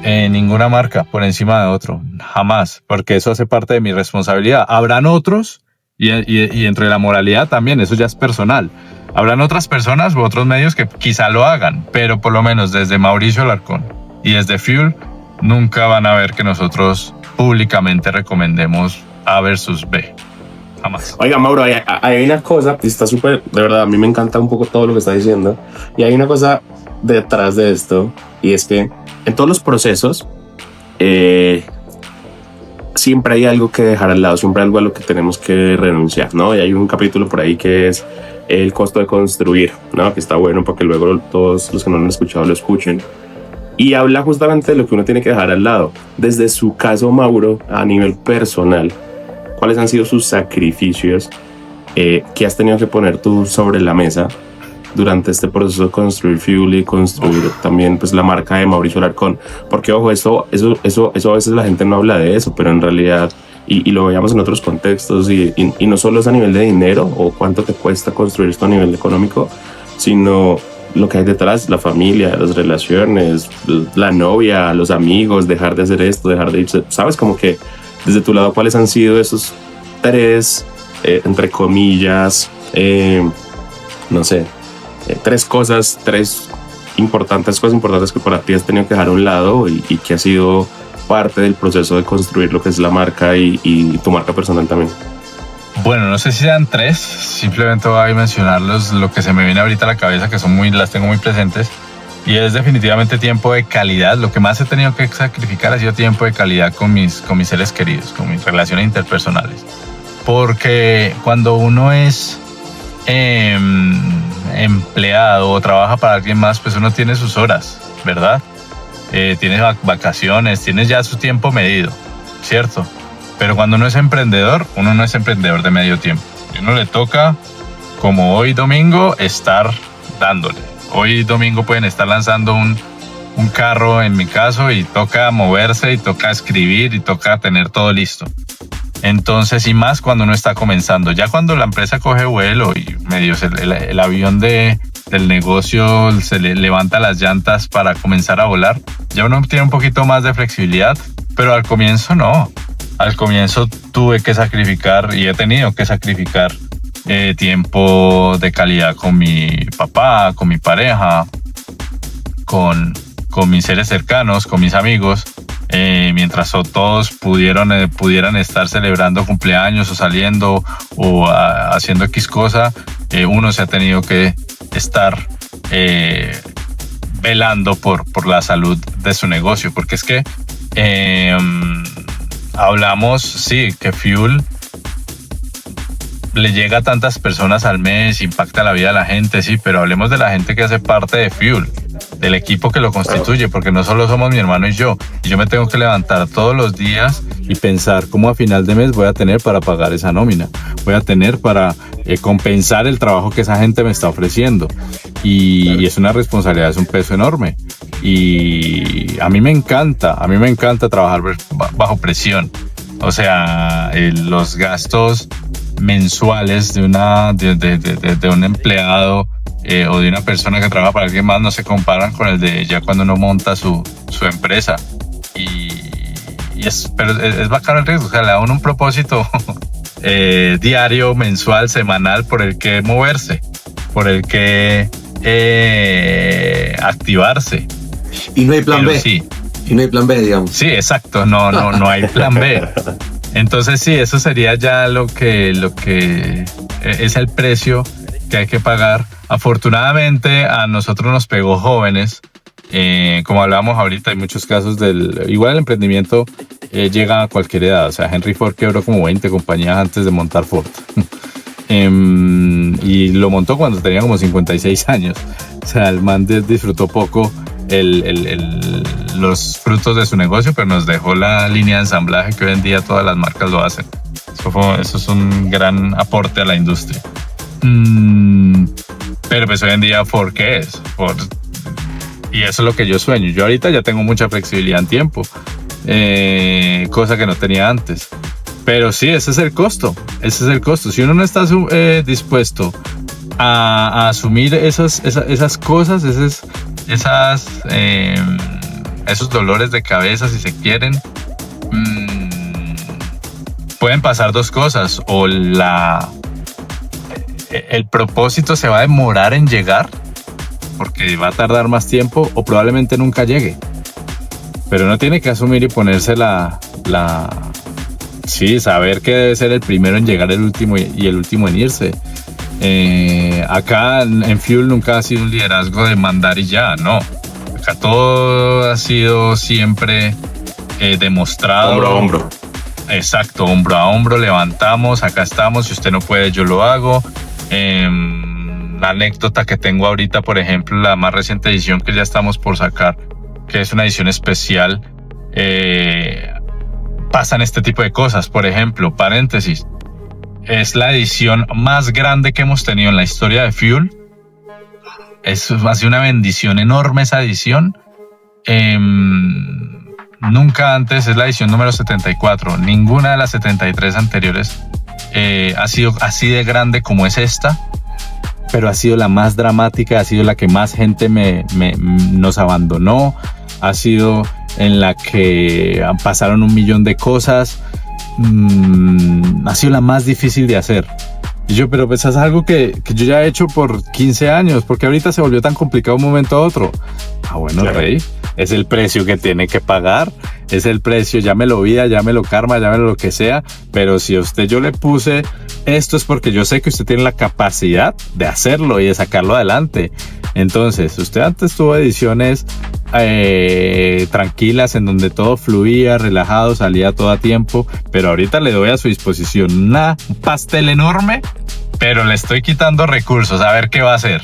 ninguna marca por encima de otro, jamás, porque eso hace parte de mi responsabilidad. Habrán otros y entre la moralidad también, eso ya es personal. Habrán otras personas u otros medios que quizá lo hagan, pero por lo menos desde Mauricio Alarcón y desde Fuel nunca van a ver que nosotros públicamente recomendemos A versus B. Jamás. Oiga, Mauro, hay una cosa que está súper, de verdad, a mí me encanta un poco todo lo que está diciendo, y hay una cosa detrás de esto, y es que en todos los procesos siempre hay algo que dejar al lado, siempre hay algo a lo que tenemos que renunciar, ¿no? Y hay un capítulo por ahí que es el costo de construir, ¿no? Que está bueno para que luego todos los que no lo han escuchado lo escuchen. Y habla justamente de lo que uno tiene que dejar al lado. Desde su caso, Mauro, a nivel personal, ¿cuáles han sido sus sacrificios que has tenido que poner tú sobre la mesa durante este proceso de construir Fuel y construir también pues la marca de Mauricio Alarcón? Porque ojo, eso a veces la gente no habla de eso, pero en realidad, y lo veíamos en otros contextos, y no solo es a nivel de dinero o cuánto te cuesta construir esto a nivel económico, sino lo que hay detrás, la familia, las relaciones, la novia, los amigos, dejar de hacer esto, dejar de irse, ¿sabes? Como que desde tu lado, ¿cuáles han sido esos tres, entre comillas, no sé, tres importantes cosas que para ti has tenido que dejar a un lado y que ha sido parte del proceso de construir lo que es la marca y tu marca personal también? Bueno, no sé si sean tres, simplemente voy a mencionarlos, lo que se me viene ahorita a la cabeza, que las tengo muy presentes, y es definitivamente tiempo de calidad. Lo que más he tenido que sacrificar ha sido tiempo de calidad con mis seres queridos, con mis relaciones interpersonales, porque cuando uno es empleado o trabaja para alguien más, pues uno tiene sus horas, ¿verdad? Tienes vacaciones, tienes ya su tiempo medido, ¿cierto? Pero cuando uno es emprendedor, uno no es emprendedor de medio tiempo. Y uno le toca como hoy domingo, estar dándole. Hoy domingo pueden estar lanzando un carro en mi caso y toca moverse y toca escribir y toca tener todo listo. Entonces, y más cuando uno está comenzando. Ya cuando la empresa coge vuelo y medio el avión del negocio se le levanta las llantas para comenzar a volar, ya uno tiene un poquito más de flexibilidad, pero al comienzo no. Al comienzo tuve que sacrificar y he tenido que sacrificar tiempo de calidad con mi papá, con mi pareja, con mis seres cercanos, con mis amigos, mientras todos pudieran estar celebrando cumpleaños o saliendo o haciendo X cosa, uno se ha tenido que estar velando por la salud de su negocio, porque es que hablamos, sí, que Fuel le llega a tantas personas al mes, impacta la vida de la gente, sí, pero hablemos de la gente que hace parte de Fuel, del equipo que lo constituye, porque no solo somos mi hermano y yo me tengo que levantar todos los días y pensar cómo a final de mes voy a tener para pagar esa nómina, voy a tener para compensar el trabajo que esa gente me está ofreciendo, y es una responsabilidad, es un peso enorme, y a mí me encanta trabajar bajo presión. O sea, los gastos mensuales de un empleado o de una persona que trabaja para alguien más no se comparan con el de ya cuando uno monta su empresa. Pero es bacano el riesgo, o sea, le da uno un propósito diario, mensual, semanal, por el que moverse, por el que activarse. Y no hay plan B. Sí. Y no hay plan B, digamos. Sí, exacto, no hay plan B. Entonces sí, eso sería ya lo que es el precio que hay que pagar. Afortunadamente a nosotros nos pegó jóvenes, como hablábamos ahorita, hay muchos casos igual el emprendimiento llega a cualquier edad. O sea, Henry Ford quebró como 20 compañías antes de montar Ford. Y lo montó cuando tenía como 56 años. O sea, el man disfrutó poco los frutos de su negocio, pero nos dejó la línea de ensamblaje que hoy en día todas las marcas lo hacen. Eso es un gran aporte a la industria. Pero pues hoy en día, ¿Ford qué es? Y eso es lo que yo sueño. Yo ahorita ya tengo mucha flexibilidad en tiempo, cosa que no tenía antes. Pero sí, ese es el costo. Si uno no está dispuesto a asumir esas cosas, esos dolores de cabeza, si se quieren, pueden pasar dos cosas: o el propósito se va a demorar en llegar porque va a tardar más tiempo, o probablemente nunca llegue. Pero uno tiene que asumir y ponerse sí, saber que debe ser el primero en llegar, el último y el último en irse. Acá en Fuel nunca ha sido un liderazgo de mandar y ya, no. Acá todo ha sido siempre demostrado. Hombro a hombro. Exacto, hombro a hombro, levantamos, acá estamos, si usted no puede, yo lo hago. La anécdota que tengo ahorita, por ejemplo, la más reciente edición que ya estamos por sacar, que es una edición especial, pasan este tipo de cosas. Por ejemplo, paréntesis, es la edición más grande que hemos tenido en la historia de Fuel. Ha sido una bendición enorme esa edición. Nunca antes, es la edición número 74. Ninguna de las 73 anteriores ha sido así de grande como es esta, pero ha sido la más dramática, ha sido la que más gente nos abandonó, ha sido en la que pasaron 1 millón de cosas. Ha sido la más difícil de hacer. Y yo, pero pues es algo que yo ya he hecho por 15 años, porque ahorita se volvió tan complicado un momento a otro. Bueno, claro. Rey, es el precio que tiene que pagar, es el precio, llámelo vida, llámelo karma, llámelo lo que sea, pero si a usted yo le puse esto es porque yo sé que usted tiene la capacidad de hacerlo y de sacarlo adelante. Entonces, usted antes tuvo ediciones tranquilas en donde todo fluía, relajado, salía todo a tiempo, pero ahorita le doy a su disposición un pastel enorme, pero le estoy quitando recursos, a ver qué va a hacer.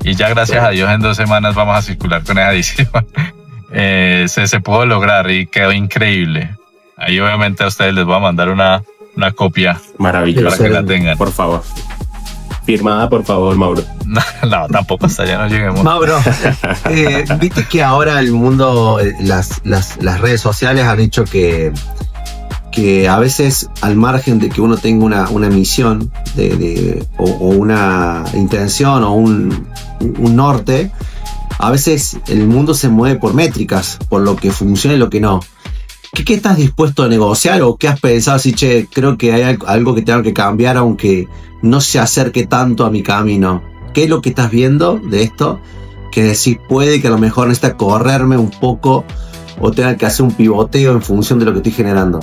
Y ya gracias a Dios en 2 semanas vamos a circular con esa edición. Se pudo lograr y quedó increíble. Ahí obviamente a ustedes les voy a mandar una copia. Maravilloso. Para que la tengan. Por favor. Firmada, por favor, Mauro. No, tampoco hasta allá no lleguemos. Mauro, viste que ahora el mundo, las redes sociales han hecho que a veces, al margen de que uno tenga una misión o una intención o un norte, a veces el mundo se mueve por métricas, por lo que funciona y lo que no. ¿Qué estás dispuesto a negociar o qué has pensado? Si, che, creo que hay algo que tengo que cambiar aunque no se acerque tanto a mi camino. ¿Qué es lo que estás viendo de esto? Que decís, puede que a lo mejor necesita correrme un poco o tenga que hacer un pivoteo en función de lo que estoy generando.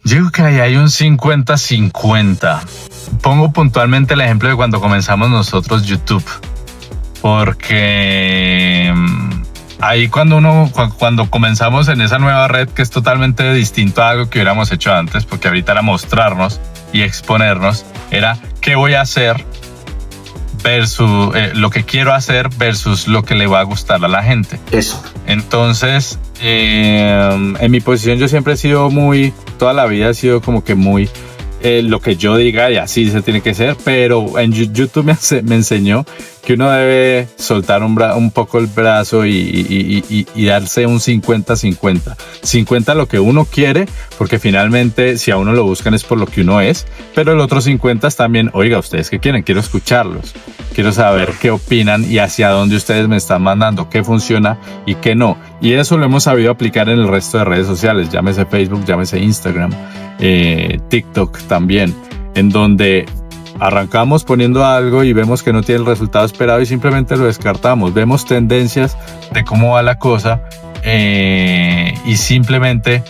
Yo creo que ahí hay un 50-50. Pongo puntualmente el ejemplo de cuando comenzamos nosotros YouTube. Porque ahí cuando comenzamos en esa nueva red, que es totalmente distinto a algo que hubiéramos hecho antes, porque ahorita era mostrarnos y exponernos, era qué voy a hacer versus lo que quiero hacer versus lo que le va a gustar a la gente. Eso. Entonces, en mi posición yo siempre he sido toda la vida he sido como que muy lo que yo diga y así se tiene que ser, pero en YouTube me enseñó que uno debe soltar un poco el brazo y darse un 50-50. 50 lo que uno quiere, porque finalmente si a uno lo buscan es por lo que uno es, pero el otro 50 es también, oiga, ¿ustedes qué quieren? Quiero escucharlos, quiero saber qué opinan y hacia dónde ustedes me están mandando, qué funciona y qué no. Y eso lo hemos sabido aplicar en el resto de redes sociales, llámese Facebook, llámese Instagram, TikTok también, en donde arrancamos poniendo algo y vemos que no tiene el resultado esperado y simplemente lo descartamos. Vemos tendencias de cómo va la cosa y simplemente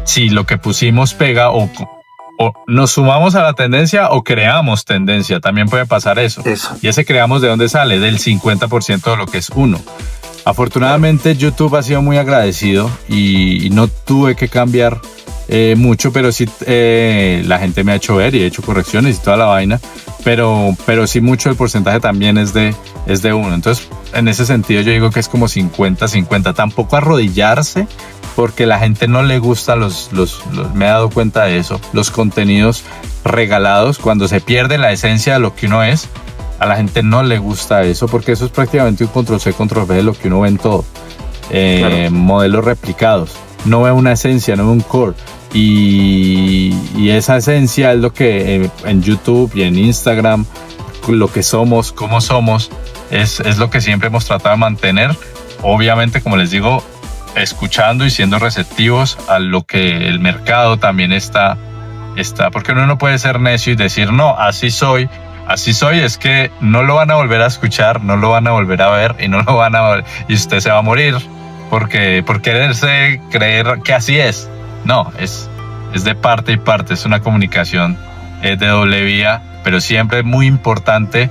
si lo que pusimos pega o nos sumamos a la tendencia o creamos tendencia, también puede pasar eso. Y ese creamos, ¿de dónde sale? Del 50% de lo que es uno. Afortunadamente YouTube ha sido muy agradecido y no tuve que cambiar mucho, pero sí la gente me ha hecho ver y he hecho correcciones y toda la vaina, pero sí mucho el porcentaje también es de uno. Entonces en ese sentido yo digo que es como 50-50. Tampoco arrodillarse, porque la gente no le gusta me he dado cuenta de eso, los contenidos regalados, cuando se pierde la esencia de lo que uno es. A la gente no le gusta eso, porque eso es prácticamente un control-C, control-V de lo que uno ve en todo. Claro. Modelos replicados. No ve una esencia, no ve un core. Y esa esencia es lo que en YouTube y en Instagram, lo que somos, cómo somos, es lo que siempre hemos tratado de mantener. Obviamente, como les digo, escuchando y siendo receptivos a lo que el mercado también está, porque uno no puede ser necio y decir, no, así soy, es que no lo van a volver a escuchar, no lo van a volver a ver y no lo van a y usted se va a morir por quererse creer que así es. No, es de parte y parte, es una comunicación de doble vía, pero siempre muy importante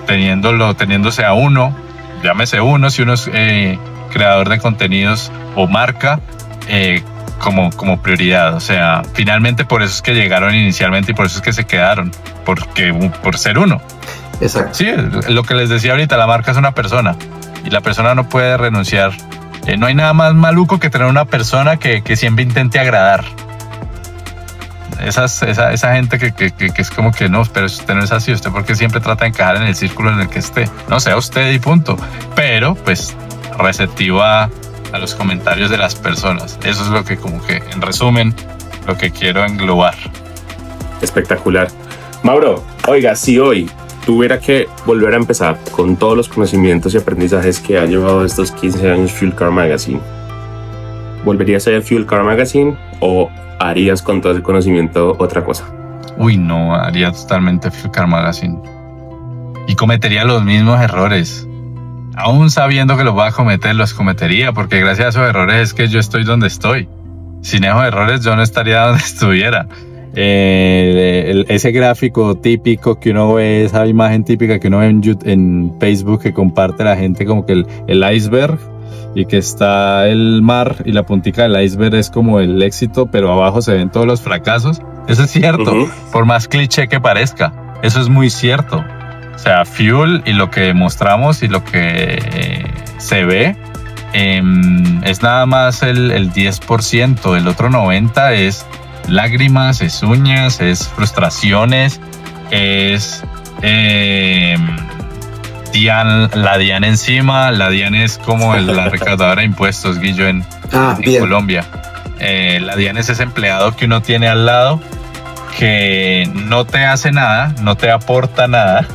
teniéndose a uno, llámese uno, si uno es creador de contenidos o marca, como prioridad. O sea, finalmente por eso es que llegaron inicialmente y por eso es que se quedaron, por ser uno. Exacto. Sí, lo que les decía ahorita, la marca es una persona y la persona no puede renunciar. No hay nada más maluco que tener una persona que siempre intente agradar. Esa gente que es como que no, pero usted no es así, usted porque siempre trata de encajar en el círculo en el que esté. No, sea usted y punto. Pero pues receptivo a los comentarios de las personas. Eso es lo que, como que en resumen, lo que quiero englobar. Espectacular. Mauro, oiga, si hoy tuviera que volver a empezar con todos los conocimientos y aprendizajes que ha llevado estos 15 años Fuel Car Magazine, ¿volverías a ir a Fuel Car Magazine o harías con todo ese conocimiento otra cosa? Uy, no, haría totalmente Fuel Car Magazine y cometería los mismos errores. Aún sabiendo que los voy a cometer, los cometería, porque gracias a esos errores es que yo estoy donde estoy. Sin esos errores yo no estaría donde estuviera. Ese gráfico típico que uno ve, esa imagen típica que uno ve en Facebook que comparte la gente, como que el iceberg, y que está el mar y la puntica del iceberg es como el éxito, pero abajo se ven todos los fracasos. Eso es cierto, por más cliché que parezca, eso es muy cierto. O sea, Fuel y lo que mostramos y lo que se ve es nada más el 10%, el otro 90% lágrimas, es uñas, es frustraciones, es la DIAN encima. La DIAN es como la recaudadora de impuestos, Guillo, en Colombia. La DIAN es ese empleado que uno tiene al lado que no te hace nada, no te aporta nada,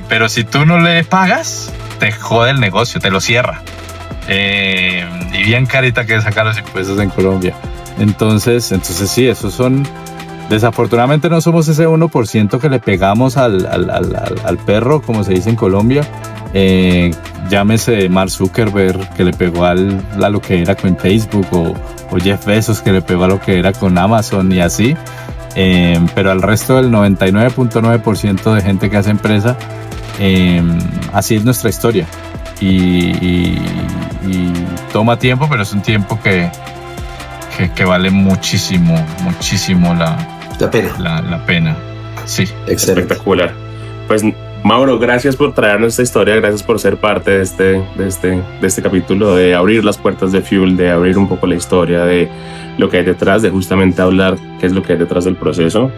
pero si tú no le pagas, te jode el negocio, te lo cierra. Y bien carita que sacar los impuestos en Colombia. Entonces sí, esos son... Desafortunadamente no somos ese 1% que le pegamos al perro, como se dice en Colombia. Llámese Mark Zuckerberg, que le pegó a lo que era con Facebook, o Jeff Bezos, que le pegó a lo que era con Amazon y así. Pero al resto del 99.9% de gente que hace empresa, así es nuestra historia. Y toma tiempo, pero es un tiempo que vale muchísimo la pena. Sí. Excelente. Espectacular. Pues Mauro, gracias por traernos esta historia, gracias por ser parte de este capítulo, de abrir las puertas de Fuel, de abrir un poco la historia de lo que hay detrás, de justamente hablar qué es lo que hay detrás del proceso.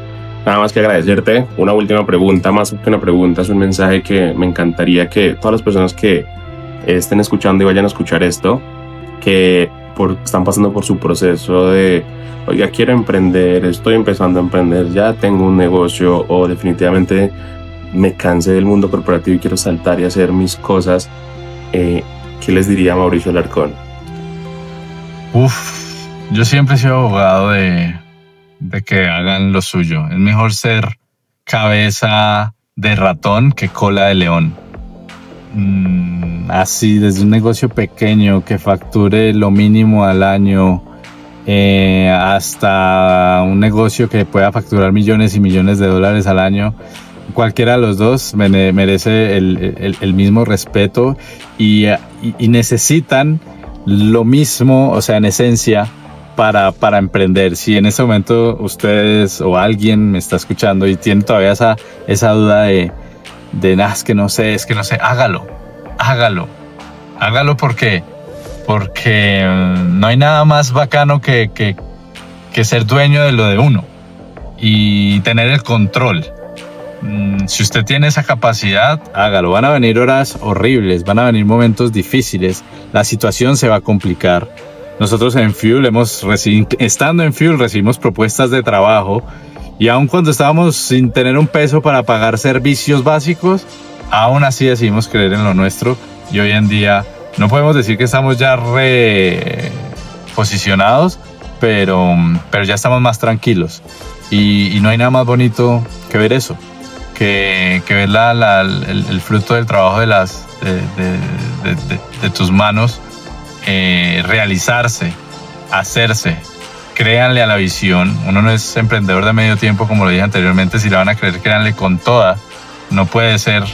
Nada más que agradecerte. Una última pregunta, más que una pregunta, es un mensaje que me encantaría que todas las personas que estén escuchando y vayan a escuchar esto, que están pasando por su proceso de, oiga, quiero emprender, estoy empezando a emprender, ya tengo un negocio, o definitivamente me cansé del mundo corporativo y quiero saltar y hacer mis cosas, ¿qué les diría Mauricio Alarcón? Yo siempre he sido abogado de que hagan lo suyo. Es mejor ser cabeza de ratón que cola de león. Así, desde un negocio pequeño que facture lo mínimo al año, hasta un negocio que pueda facturar millones y millones de dólares al año, cualquiera de los dos merece el mismo respeto y necesitan lo mismo, o sea, en esencia, para emprender. Si en este momento ustedes o alguien me está escuchando y tiene todavía esa duda de es que no sé, hágalo porque no hay nada más bacano que ser dueño de lo de uno y tener el control. Si usted tiene esa capacidad, hágalo. Van a venir horas horribles, van a venir momentos difíciles, la situación se va a complicar. Nosotros en Fuel estando en Fuel recibimos propuestas de trabajo, y aun cuando estábamos sin tener un peso para pagar servicios básicos, aún así decidimos creer en lo nuestro, y hoy en día no podemos decir que estamos ya reposicionados, pero ya estamos más tranquilos, y no hay nada más bonito que ver eso, que ver el fruto del trabajo de tus manos realizarse, hacerse. Créanle a la visión. Uno no es emprendedor de medio tiempo, como lo dije anteriormente. Si la van a creer, créanle con toda. No puede ser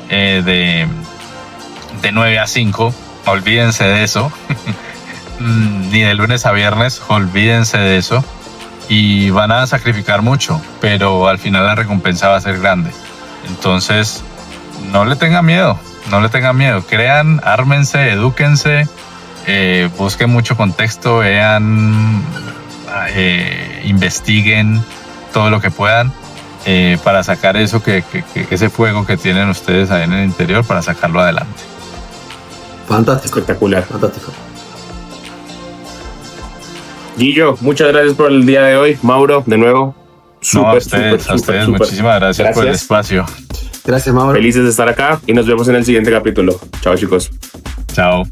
de 9 a 5. Olvídense de eso. Ni de lunes a viernes. Olvídense de eso. Y van a sacrificar mucho, pero al final la recompensa va a ser grande. Entonces, no le tengan miedo. Crean, ármense, edúquense. Busquen mucho contexto, vean, investiguen todo lo que puedan para sacar eso ese fuego que tienen ustedes ahí en el interior, para sacarlo adelante. Fantástico. Espectacular. Fantástico. Guillo, muchas gracias por el día de hoy. Mauro, de nuevo, a ustedes, muchísimas gracias por el espacio. Gracias, Mauro. Felices de estar acá y nos vemos en el siguiente capítulo. Chao, chicos. Chao.